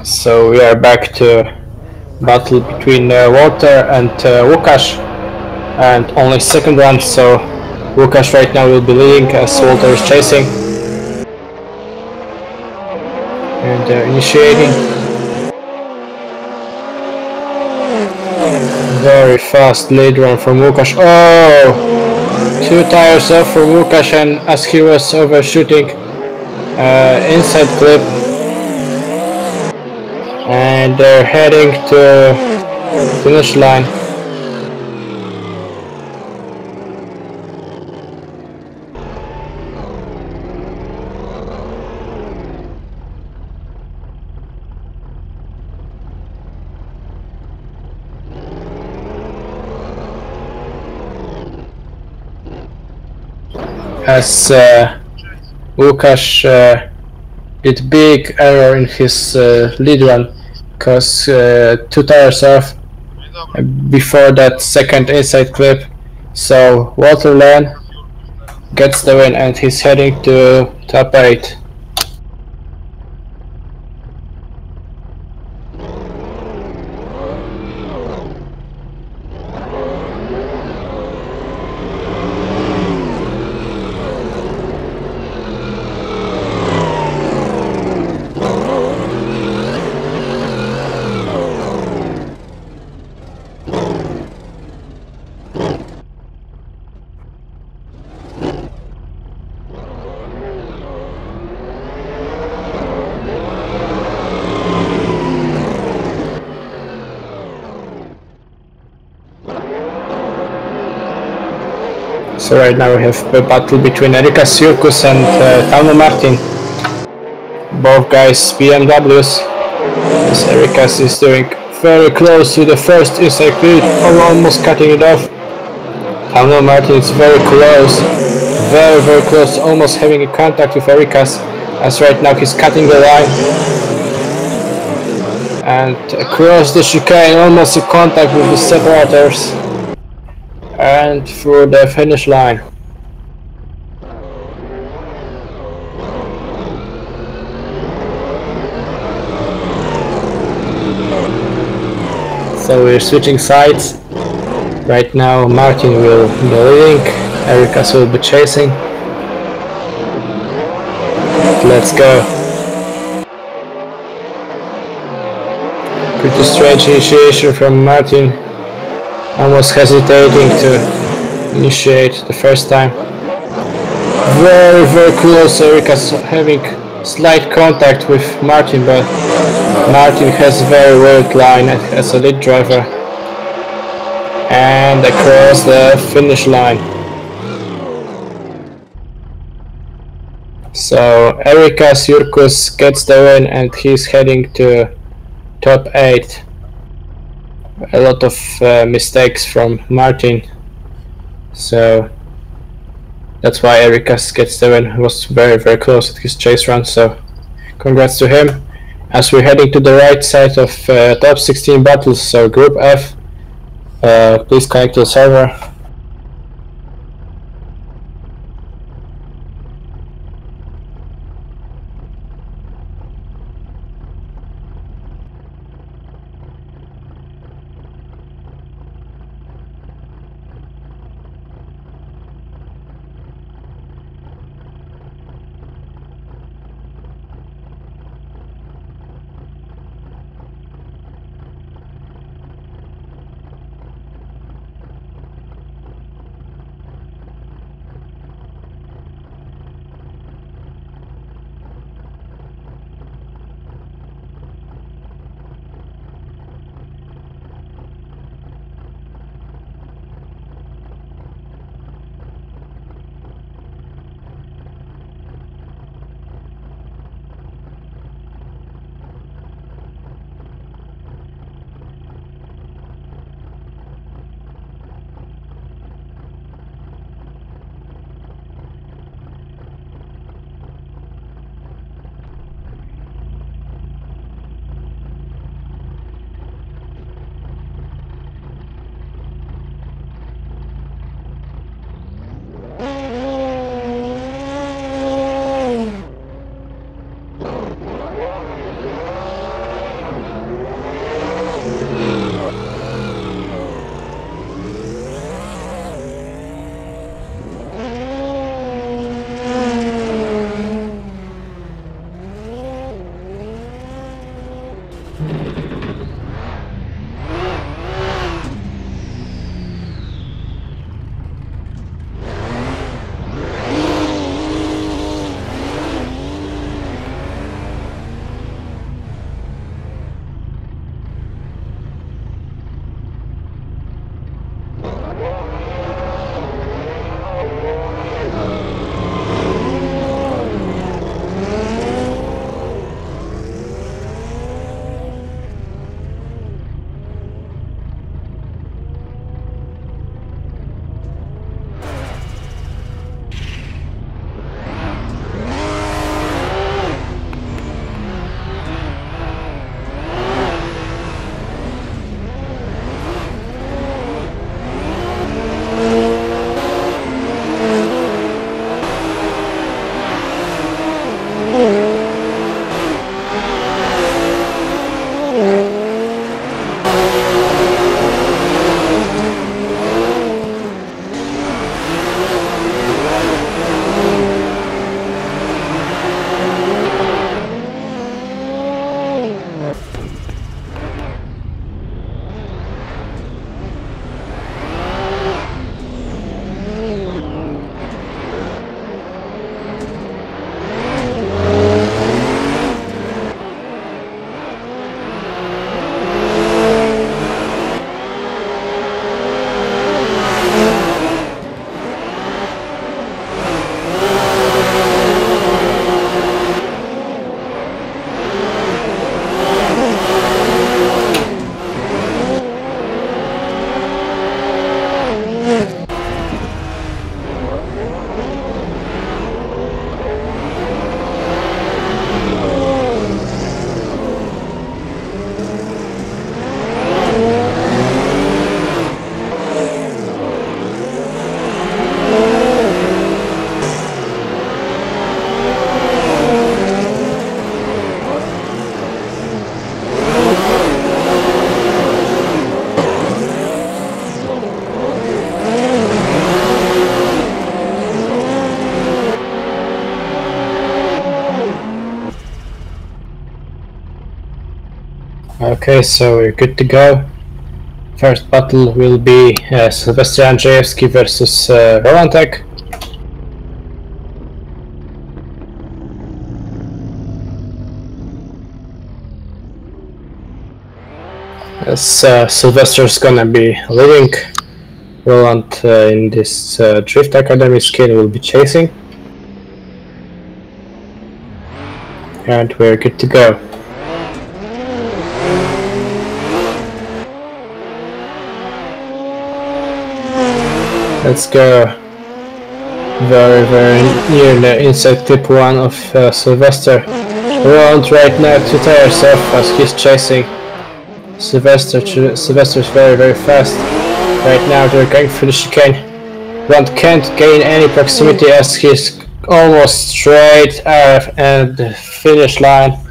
So we are back to battle between Walter and Łukasz, and only second round, so Łukasz right now will be leading as Walter is chasing. And initiating. Very fast lead run from Łukasz. Oh! 2 tires off from Łukasz, and as he was overshooting inside clip. And they're heading to finish line. As Łukasz did big error in his lead run, because 2 tires off before that second inside clip. So Walter Lane gets the win, and he's heading to top 8. So right now we have a battle between Erika Circus and Tauno Martin. Both guys BMWs. As Erika is doing very close to the first inside grid, almost cutting it off. Tauno Martin is very close, very close, almost having a contact with Erika's. As right now he's cutting the line. And across the chicane, almost a contact with the separators. And through the finish line. So we're switching sides. Right now Martin will be leading, Erika will be chasing. Let's go. Pretty strange initiation from Martin. Almost hesitating to initiate the first time. Very close. Erika's having slight contact with Martin, but Martin has very weird line as a lead driver. And across the finish line. So Erika Circus gets the win and he's heading to top 8. A lot of mistakes from Martin. So that's why Erika gets the win. He was very close at his chase run, so congrats to him. As we're heading to the right side of top 16 battles, so Group F, please connect to the server. Okay, so we're good to go. First battle will be Sylvester Andrzejewski versus Rolantek. As Sylvester's gonna be leading, Roland in this Drift Academy skin will be chasing. And we're good to go. Let's go. Very near the inside clip 1 of Sylvester. Roland right now to tires off as he's chasing. Sylvester's very fast. Right now they're going through the chicane. Roland can't gain any proximity as he's almost straight at the finish line.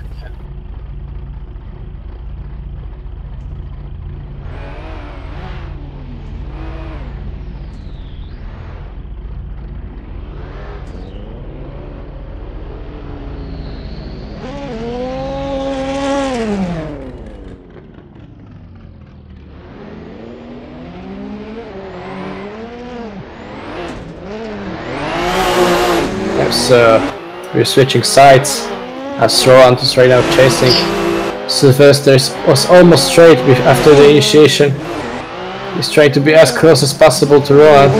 So we're switching sides as Roland is right now chasing. Sylvester was almost straight after the initiation. He's trying to be as close as possible to Roland,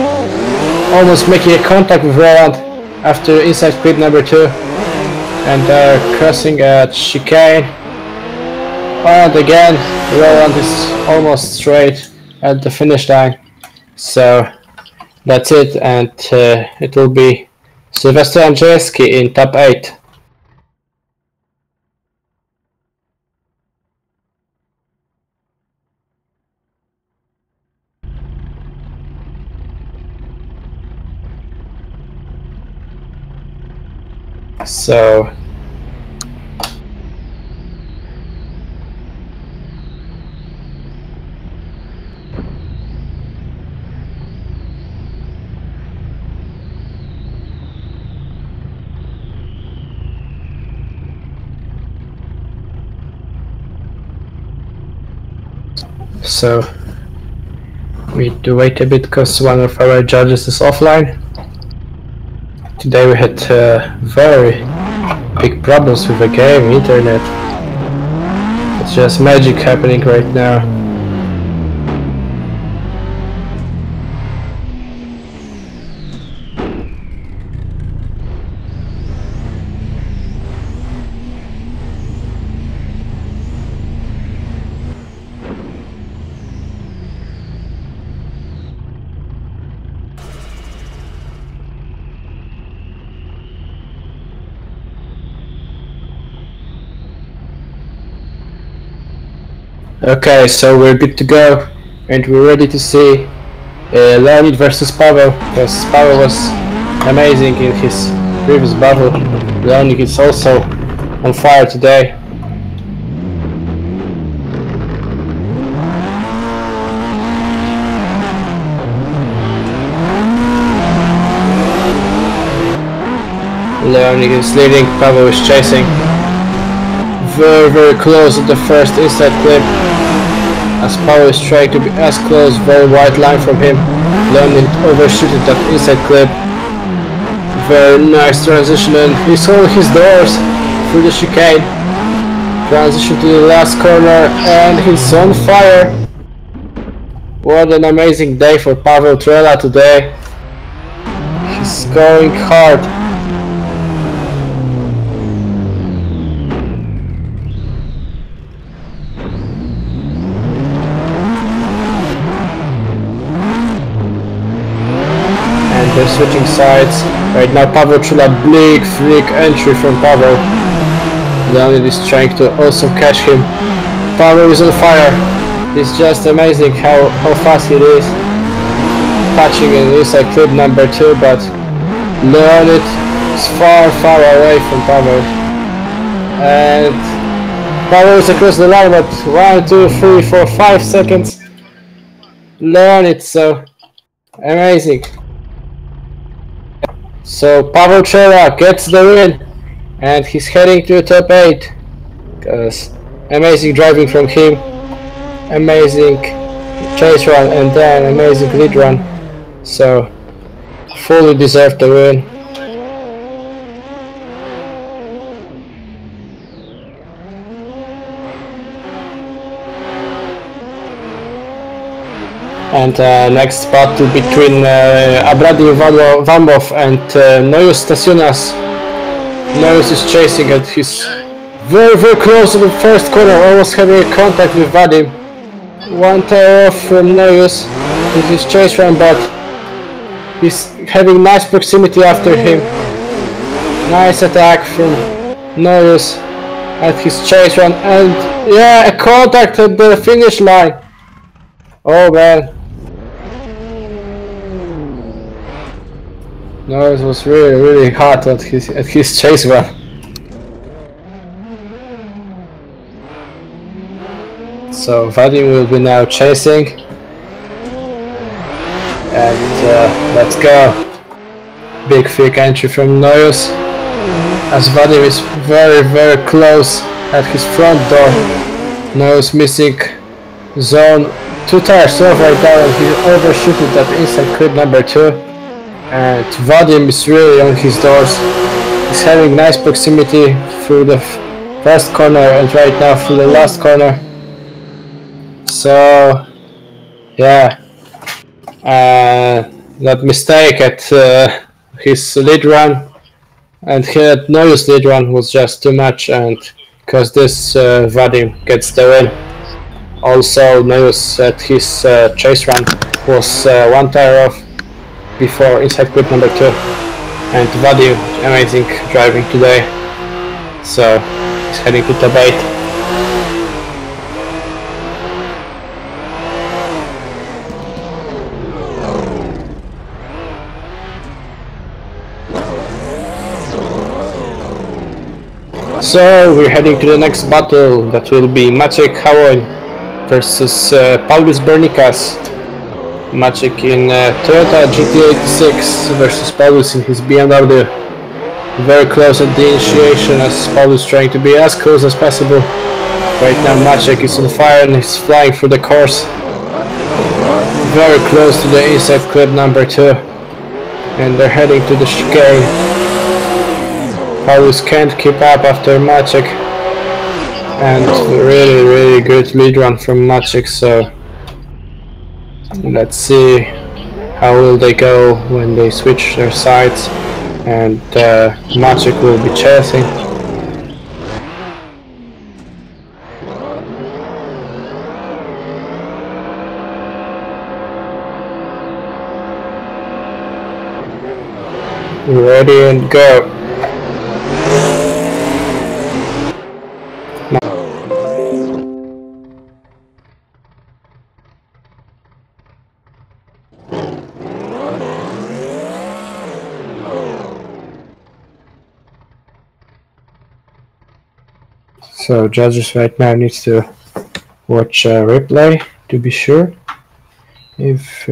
almost making a contact with Roland after inside clip number 2, and crossing a chicane. And again, Roland is almost straight at the finish line. So that's it, and it will be Sylvester Andrzejewski in top 8. So we need to wait a bit because one of our judges is offline. Today we had very big problems with the game, internet. It's just magic happening right now. Okay, so we're good to go, and we're ready to see Leonid versus Pavel, because Pavel was amazing in his previous battle. Leonid is also on fire today. Leonid is leading, Pavel is chasing. Very close at the first inside clip, as Pavel is trying to be as close, very wide line from him. Leonid overshooting that inside clip. Very nice transition, and he's holding his doors through the chicane. Transition to the last corner, and he's on fire. What an amazing day for Pavel Trela today. He's going hard. They're switching sides. Right now Pavel Trela, big flick entry from Pavel. Leonid is trying to also catch him. Pavel is on fire. It's just amazing how fast he is. Catching an inside clip number 2, but Leonid is far away from Pavel. And Pavel is across the line, but 1, 2, 3, 4, 5 seconds. Leonid, so amazing. So Pavel Trela gets the win, and he's heading to the top 8, because Amazing driving from him, amazing chase run, and then amazing lead run. So fully deserved the win. And next battle between Abradi Vambov and Noyos Stasiunas. Noyos is chasing and he's very close to the first corner, almost having a contact with Vadim. One tire off from Noyos with his chase run, but he's having nice proximity after him. Nice attack from Noyos at his chase run, and yeah, a contact at the finish line. Oh man. Noyos was really hot at his chase run. So Vadim will be now chasing, and let's go. Big thick entry from Noyos, as Vadim is very close at his front door. Noyos missing zone 2 tires off right now, and he overshooted that inside clip number 2. And Vadim is really on his doors. He's having nice proximity through the first corner and right now through the last corner. So yeah, that mistake at his lead run and here at Noyos' lead run was just too much, and because this Vadim gets the win. Also Noyos at his chase run was 1 tire off before inside clip number 2, and Vadim amazing driving today, so he's heading to top 8. So we're heading to the next battle, that will be Maciek Hawoń versus Paulus Bernikas. Maciek in Toyota GT86 versus Paulus in his BMW. Very close at the initiation, as Paulus trying to be as close as possible. Right now Maciek is on fire and he's flying through the course. Very close to the inside clip number 2. And they're heading to the chicane. Paulus can't keep up after Maciek, and really good lead run from Maciek, so let's see how will they go when they switch their sides, and Maciek will be chasing. Ready and go. So judges right now needs to watch a replay to be sure if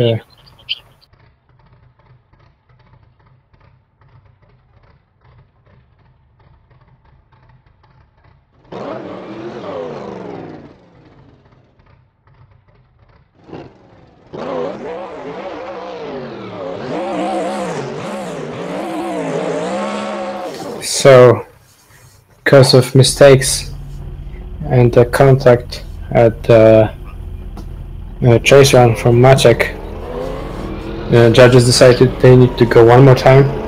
so because of mistakes and the contact at the chase run from Maciek, the judges decided they need to go one more time.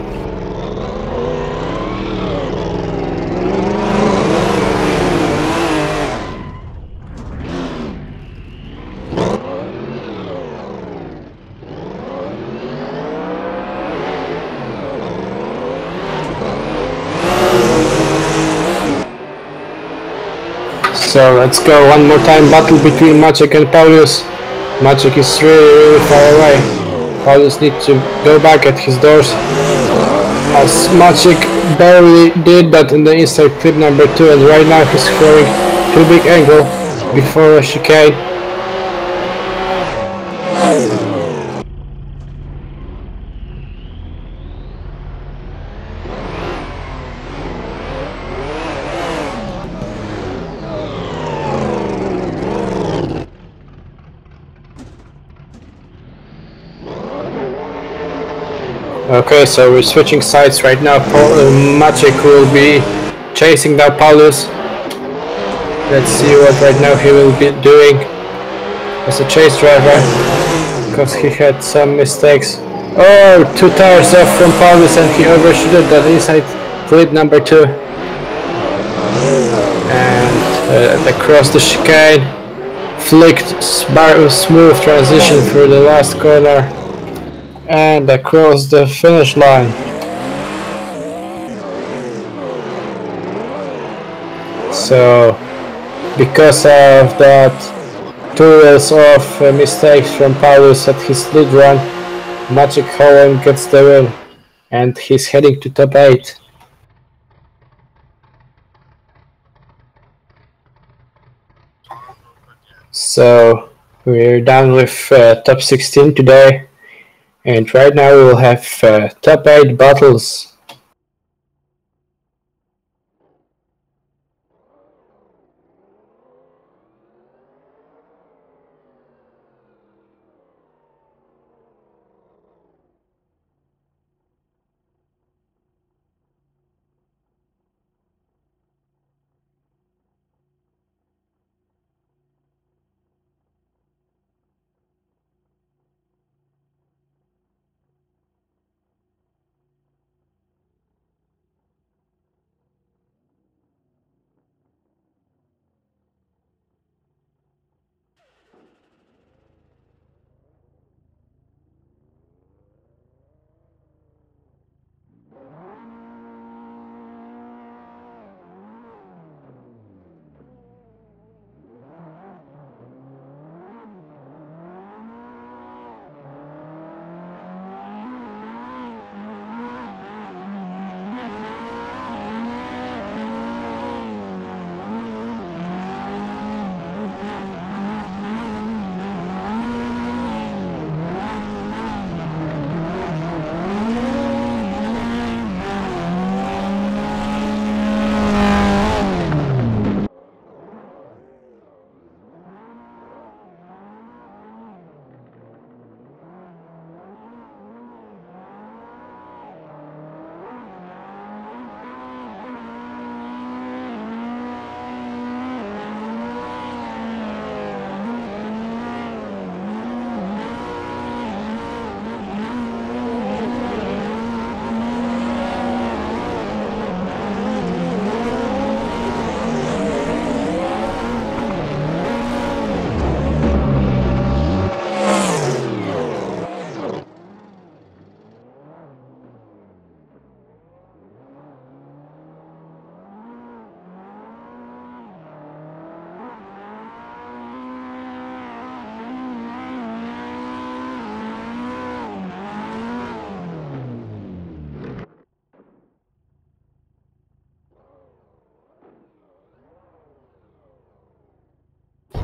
So let's go one more time, battle between Maciek and Paulus. Maciek is really far away. Paulus needs to go back at his doors, as Maciek barely did that in the inside clip number 2, and right now he's throwing too big angle before a chicane. Okay, so we're switching sides right now. Maciek will be chasing down Paulus. Let's see what right now he will be doing as a chase driver, because he had some mistakes. Oh, 2 tires off from Paulus and he overshooted that inside grid number 2. And across the chicane, flicked smooth transition through the last corner and across the finish line. So because of that 2 wheels off mistakes from Paulus at his lead run, Maciek Hockenheim gets the win and he's heading to top 8. So we're done with top 16 today, and right now we will have top 8 battles.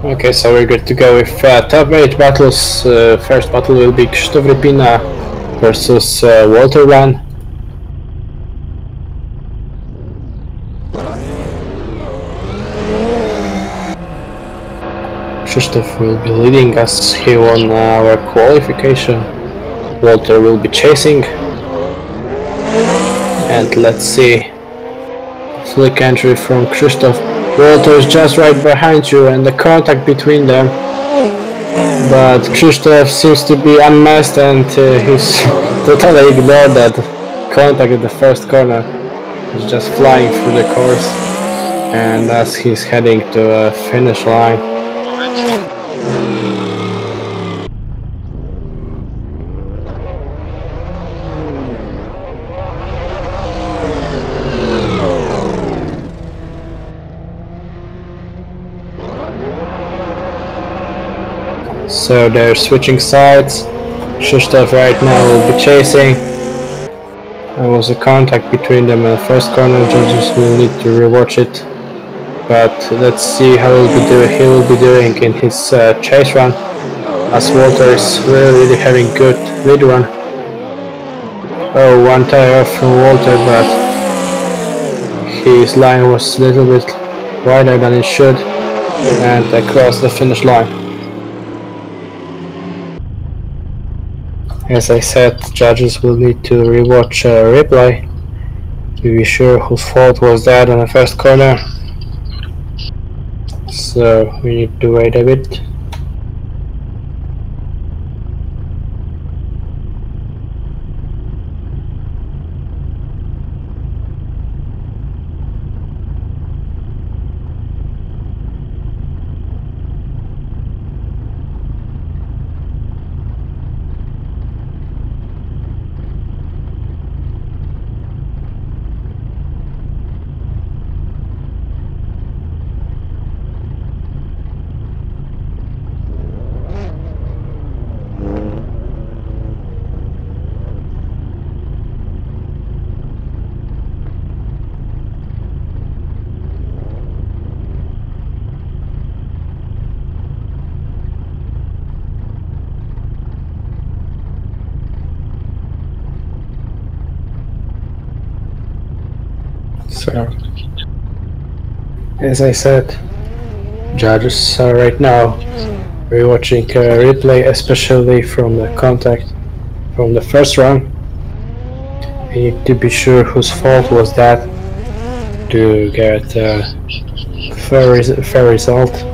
Okay, so we're good to go with top 8 battles. First battle will be Krzysztof Rypina versus Walter Run. Krzysztof will be leading as he won our qualification. Walter will be chasing. And let's see. Flick entry from Krzysztof. Walter is just right behind you and the contact between them. But Krzysztof seems to be unmasked and he's totally ignored that contact in the first corner. He's just flying through the course. And as he's heading to a finish line. So they're switching sides. Krzysztof right now will be chasing. There was a contact between them in the first corner. Judges will need to rewatch it. But let's see how he will be doing in his chase run, as Walter is really having good lead run. Oh, 1 tire off from Walter, but his line was a little bit wider than it should, and across the finish line. As I said, judges will need to rewatch a replay to be sure whose fault was that on the first corner. So we need to wait a bit. So, as I said, judges are right now rewatching a replay, especially from the contact from the first run. We need to be sure whose fault was that to get a fair result.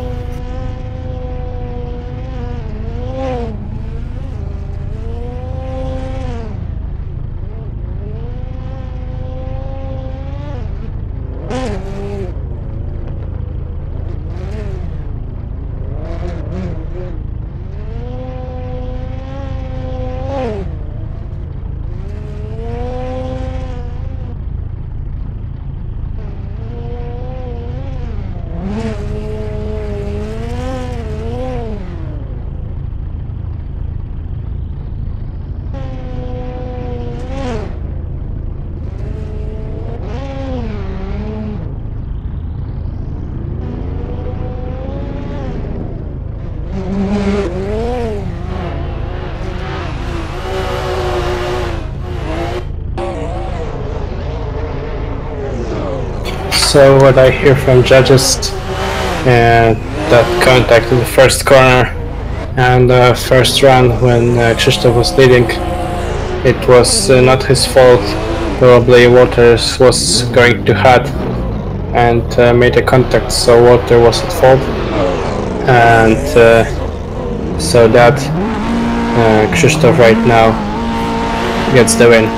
So what I hear from judges, that contact in the first corner and the first run when Krzysztof was leading, it was not his fault. Probably Waters was going too hard and made a contact, so Water was at fault, and so that Krzysztof right now gets the win.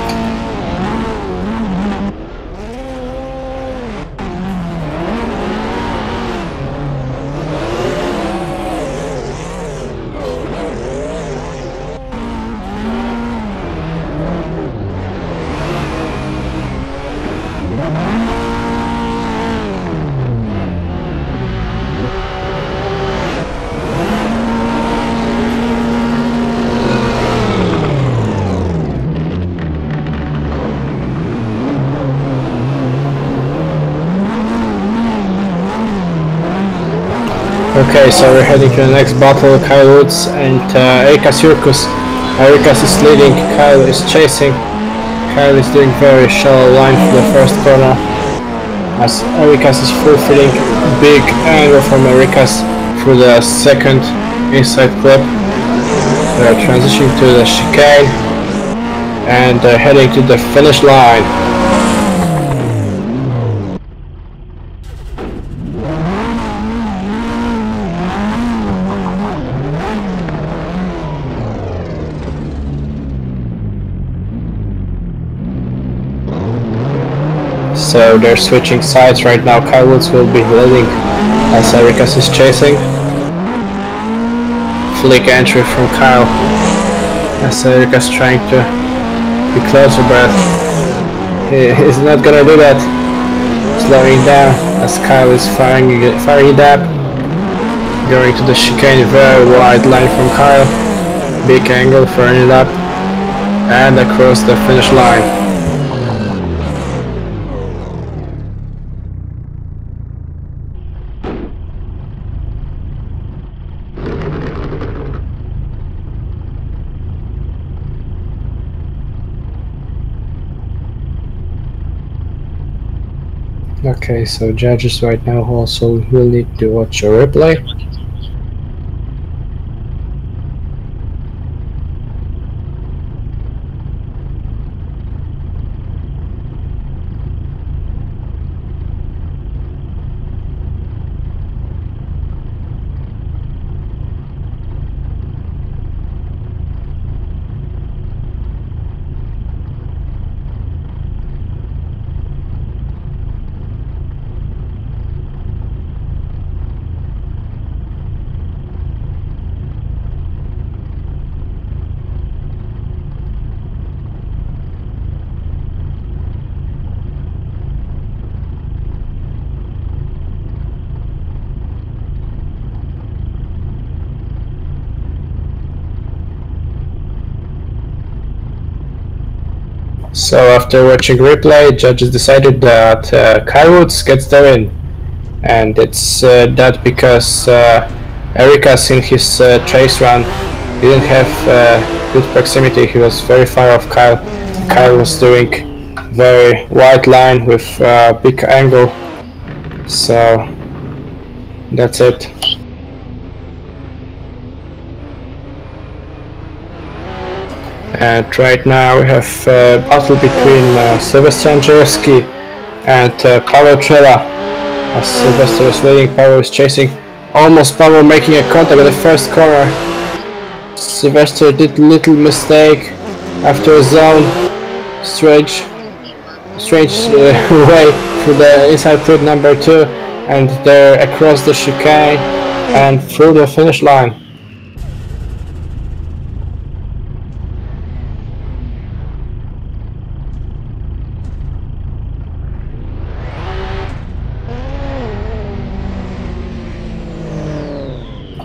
Okay, so we're heading to the next battle. Kyle Woods and Erikas Jurkus. Erikas is leading, Kyle is chasing. Kyle is doing very shallow line for the first corner, as Erikas is fulfilling big angle from Erikas through the second inside clip. We are transitioning to the chicane and heading to the finish line. So they're switching sides right now. Kyle Woods will be leading as Erikas is chasing. Flick entry from Kyle as Erikas trying to be closer, but he's not gonna do that. Slowing down as Kyle is firing it up. Going to the chicane, very wide line from Kyle. Big angle, firing it up and across the finish line. Okay, so judges right now also will need to watch a replay. So after watching replay, judges decided that Kyle Woods gets the win, and it's that because Erikas in his chase run didn't have good proximity. He was very far off Kyle. Kyle was doing very wide line with big angle, so that's it. And right now we have a battle between Sylvester Andrzejewski and Paweł Trela. As Sylvester is leading, Paweł is chasing. Almost Paweł making a contact at the first corner. Sylvester did little mistake after a zone. Strange way through the inside grid number 2, and they're across the chicane and through the finish line.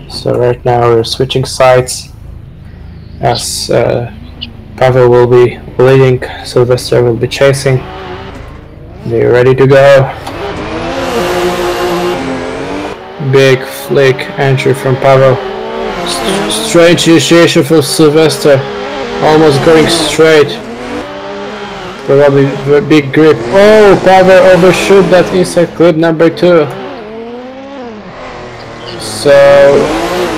So right now we're switching sides as Paweł will be leading, Sylvester will be chasing. They're ready to go. Big flick entry from Paweł. Strange initiation for Sylvester, almost going straight. Probably a big grip. Oh, Paweł overshoot that inside clip number 2. So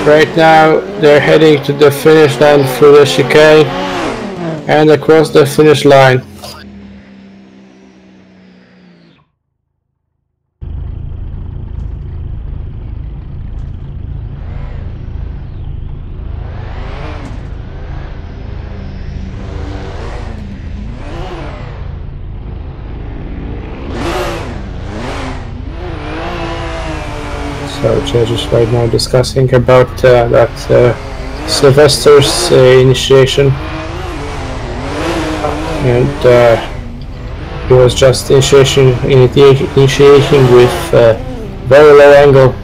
right now they're heading to the finish line through the chicane and across the finish line. So judges right now discussing about that Sylvester's initiation, and he was just initiating with very low angle.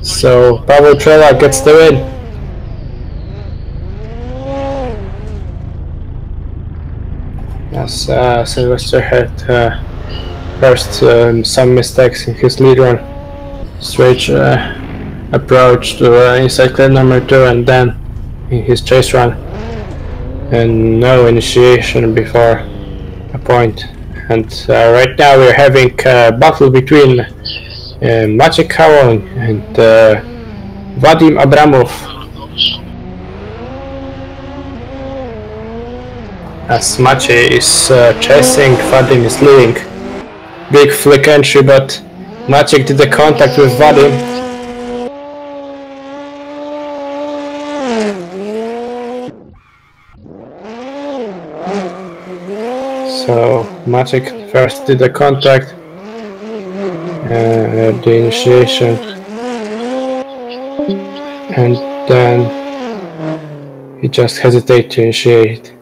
So Paweł Trela gets the win. As Sylvester had first some mistakes in his lead run. Straight approach to inside clip number 2, and then in his chase run, and no initiation before a point. And right now we're having a battle between Maciej Kałoń and Vadim Abramov. As Maciej is chasing, Vadim is leading. Big flick entry, but Maciej did the contact with Vadim. So Maciej first did the contact, the initiation, and then he just hesitated to initiate.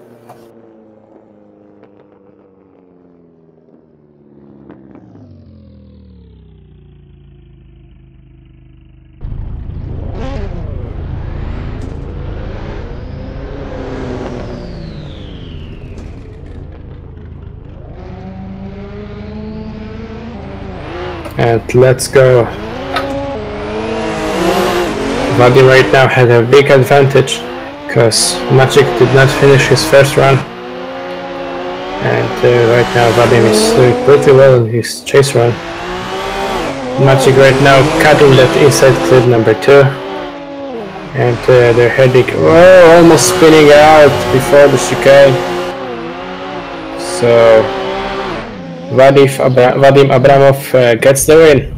And let's go. Vadim right now had a big advantage because Maciej did not finish his first run, and right now Vadim is doing pretty well in his chase run. Maciej right now cutting that inside clip number 2, and they're heading, oh, almost spinning out before the chicane. So Vadim Abramov gets the win.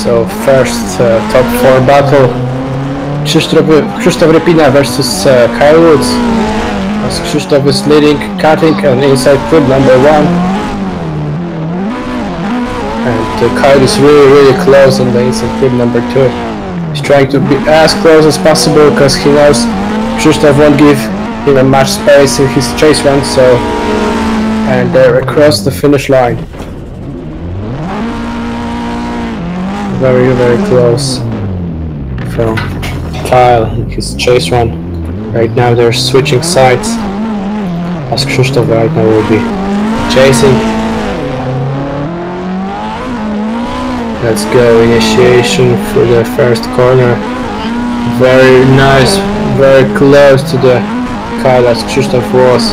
So first top 4 battle, Krzysztof Rypina versus Kyle Woods. As Krzysztof is leading, cutting and inside pit number 1. And Kyle is really close on the inside pit number 2. He's trying to be as close as possible because he knows Krzysztof won't give him much space in his chase run, so... And they're across the finish line. Very close from Kyle in his chase run. Right now they're switching sides, as Krzysztof right now will be chasing. Let's go, initiation for the first corner. Very nice, very close to the Kyle as Krzysztof was.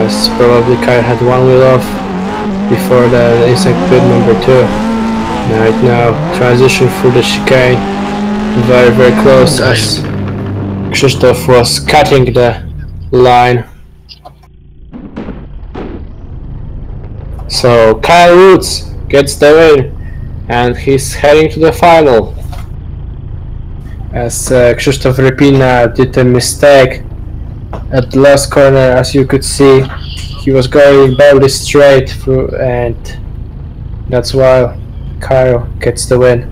As probably Kyle had one wheel off before the inside pit number 2. Right now, transition through the chicane, very close as Krzysztof was cutting the line. So Kyle Woods gets the win and he's heading to the final. As Krzysztof Rypina did a mistake at the last corner, as you could see, he was going barely straight through, and that's why Kyle gets the win.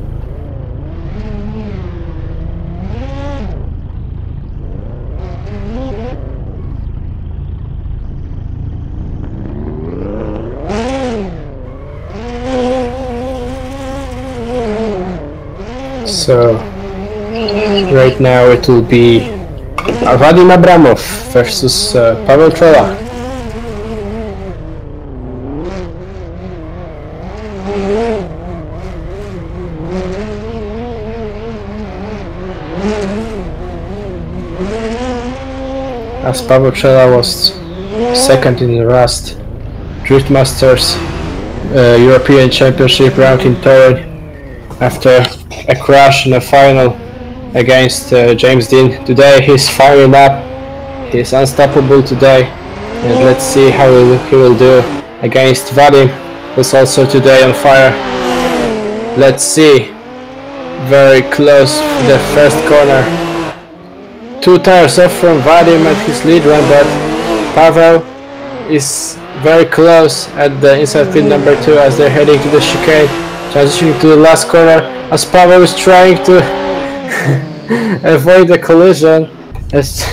So right now it will be Vadim Abramov versus Pavel Trela. As Pavel Trela was second in the Rust Driftmasters European Championship round in Turin after a crash in the final against James Dean. Today he's firing up, he's unstoppable today, and let's see how he will do against Vadim, who's also today on fire. Let's see. Very close to the first corner. 2 tires off from Vadim at his lead run, but Pavel is very close at the inside pit number 2 as they're heading to the chicane, transitioning to the last corner as Pavel is trying to avoid the collision as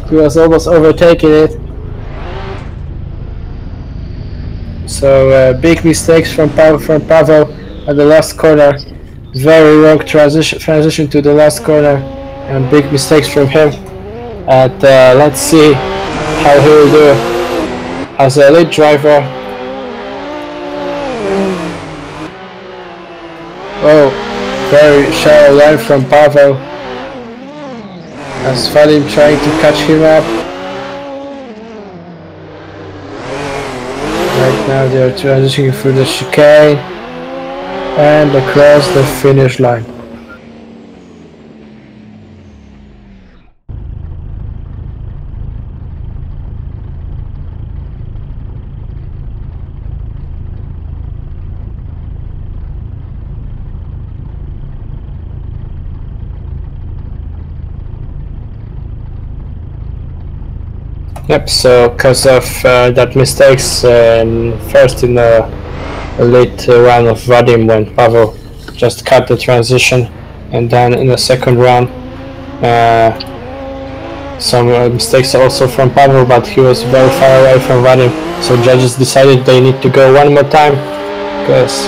he was almost overtaking it. So big mistakes from Pavel at the last corner. Very wrong transition to the last corner, and big mistakes from him. And let's see how he will do as a lead driver. Oh, very shallow line from Pavel as Vadim trying to catch him up. Right now they are transitioning through the chicane and across the finish line. Yep, so because of that mistakes first in the late run of Vadim, when Pavel just cut the transition, and then in the second run some mistakes also from Pavel, but he was very far away from Vadim, so judges decided they need to go one more time because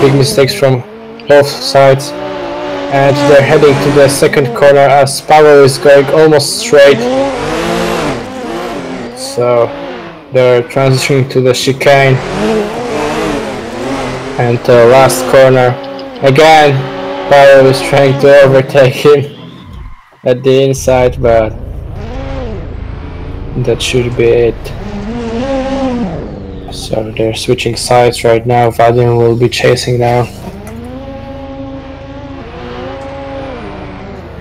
big mistakes from both sides. And they're heading to the second corner as Pavel is going almost straight. So they're transitioning to the chicane and the last corner. Again, Pavel is trying to overtake him at the inside, but that should be it. So they're switching sides right now. Vadim will be chasing now.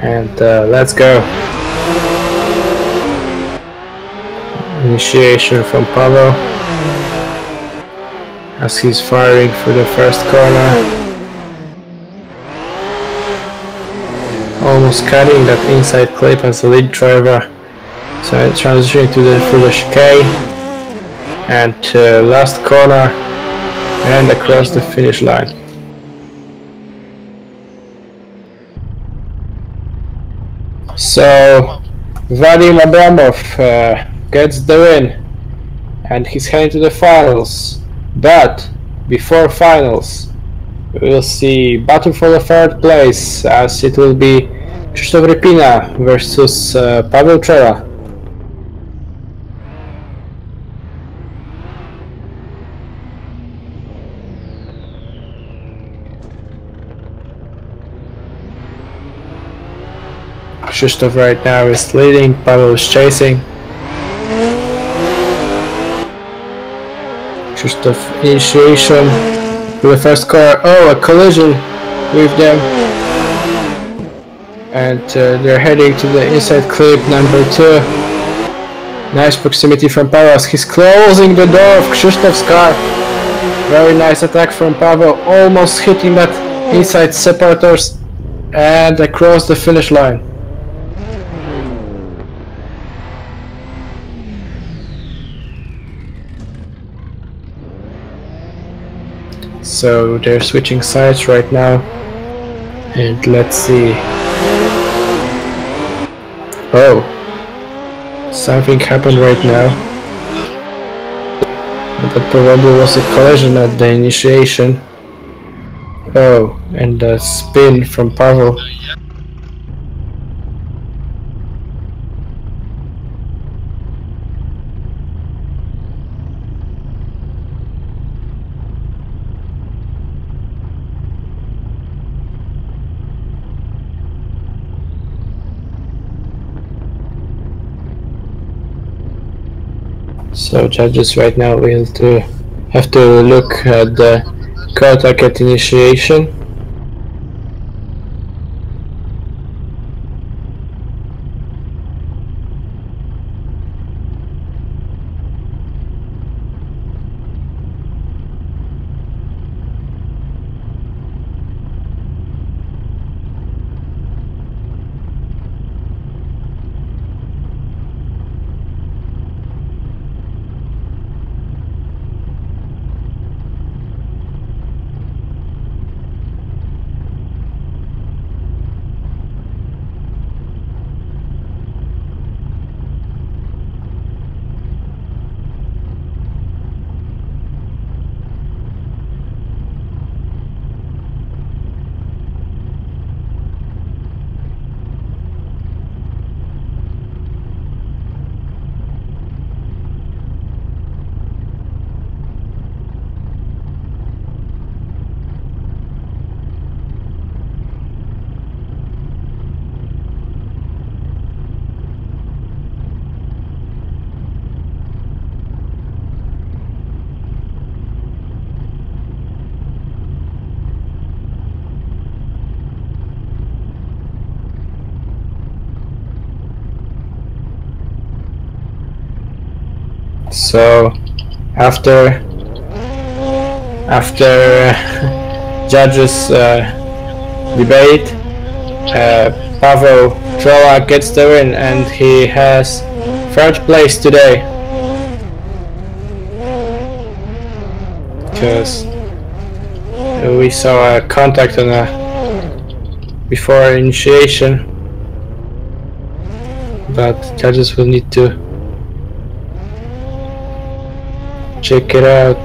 And let's go. Initiation from Pavel as he's firing for the first corner. almost cutting that inside clip as the lead driver. So transitioning through the chicane and last corner and across the finish line. So Vadim Abramov gets the win and he's heading to the finals. But before finals, we will see battle for the third place, as it will be Krzysztof Rypina versus Paweł Czela. Krzysztof right now is leading, Paweł is chasing. Krzysztof initiation to the first car. Oh, a collision with them. And they're heading to the inside clip number 2. Nice proximity from Paweł as he's closing the door of Krzysztof's car. Very nice attack from Paweł, almost hitting that inside separators and across the finish line. So they're switching sides right now, and let's see. Oh, something happened right now. That probably was a collision at the initiation. Oh, and a spin from Paweł. So judges right now will have to look at the contact at initiation. So after judges debate, Paweł Czela gets the win and he has third place today. Because we saw a contact on before initiation, but judges will need to check it out.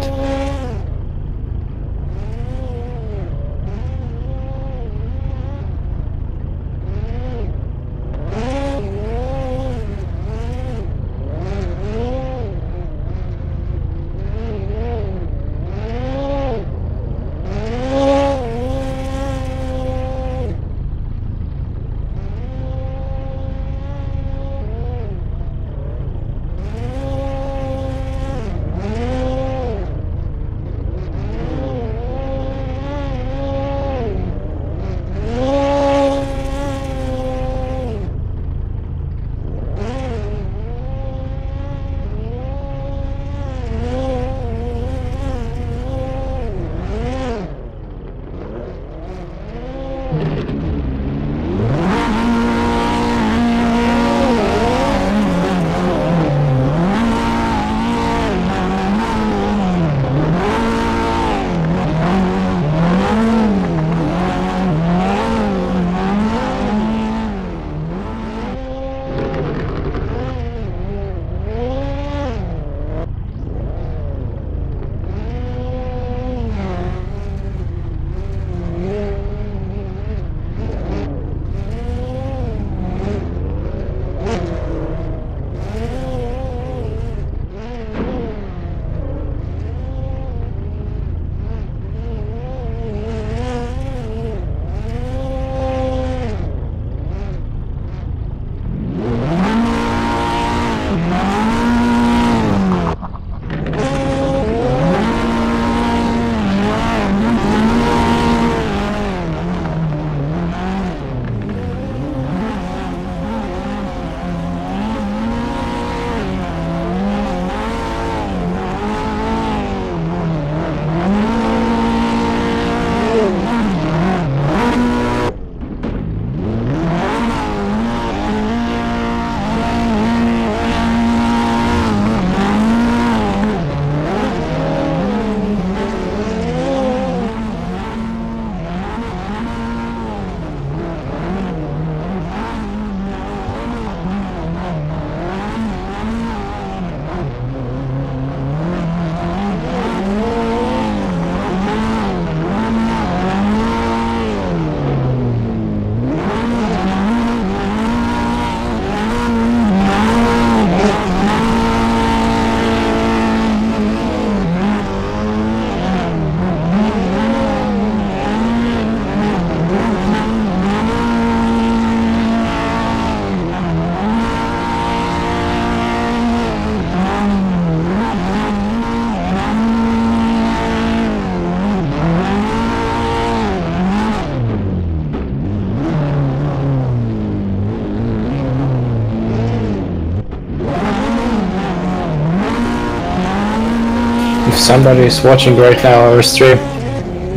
If somebody is watching right now our stream,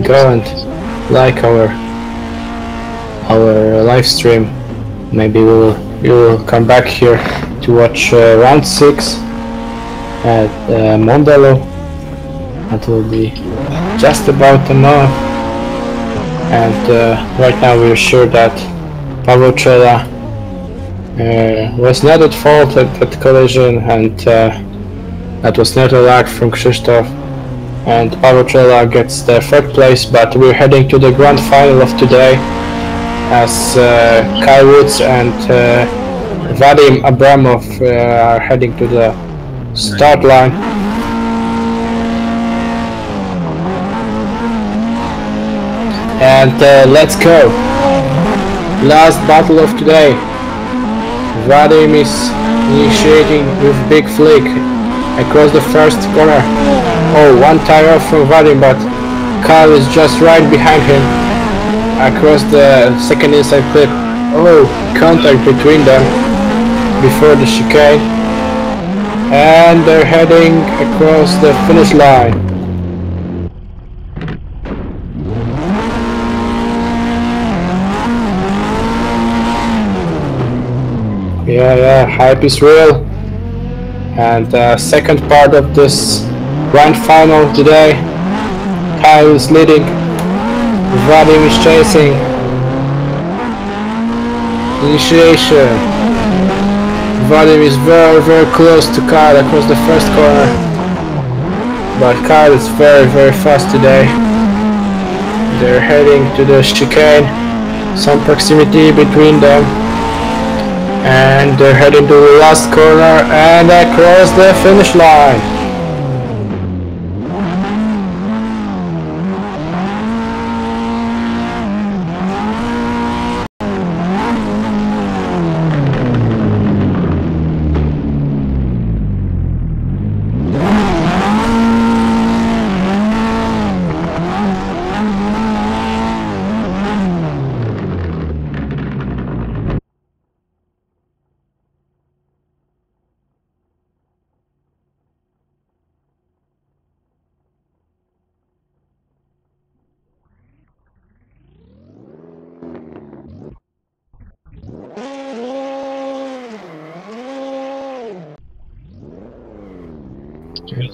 go and like our live stream. Maybe you will come back here to watch round 6 at Mondello. That will be just about enough. And right now we're sure that Pavel Trela was not at fault at that collision, and that was not a lag from Krzysztof. And Pavel Trela gets the 3rd place, but we're heading to the grand final of today as Kyle Woods and Vadim Abramov are heading to the start line. And let's go! Last battle of today. Vadim is initiating with big flick across the 1st corner. Oh, one tire off from Vadim, but Kyle is just right behind him across the 2nd inside clip. Oh, contact between them before the chicane, and they're heading across the finish line. Yeah, hype is real. And second part of this grand final today. Kyle is leading, Vadim is chasing. Initiation. Vadim is very close to Kyle across the 1st corner, but Kyle is very fast today. They're heading to the chicane, some proximity between them, and they're heading to the last corner and across the finish line.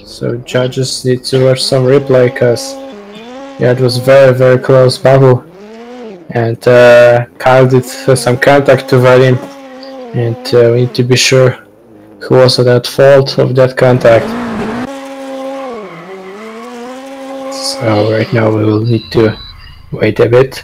So judges need to watch some replay, because yeah, it was very close battle, and Kyle did some contact to Vadim, and we need to be sure who was at fault of that contact. So right now we will need to wait a bit.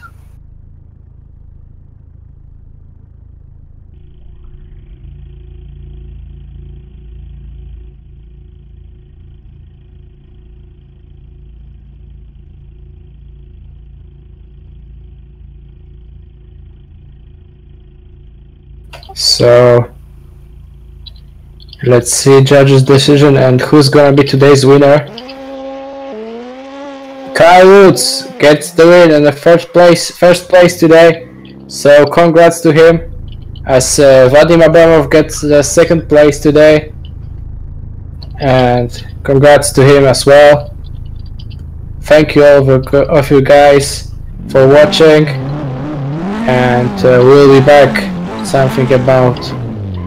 So let's see judges' decision and who's gonna be today's winner. Kyle Woods gets the win in the first place today. So congrats to him. As Vadim Abramov gets the 2nd place today, and congrats to him as well. Thank you all of you guys for watching, and we'll be back something about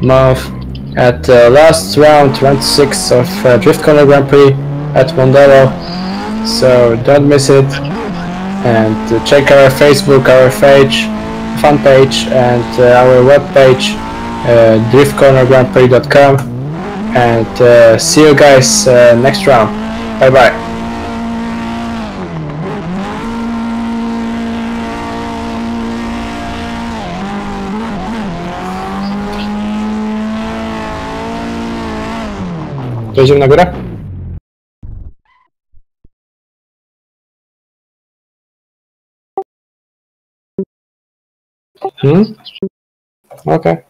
month at last round 6 of Drift Corner Grand Prix at Mondello. So don't miss it, and check our Facebook, our fan page, and our webpage, driftcornergrandprix.com, and see you guys next round. Bye bye. To idziemy na górę? Okay.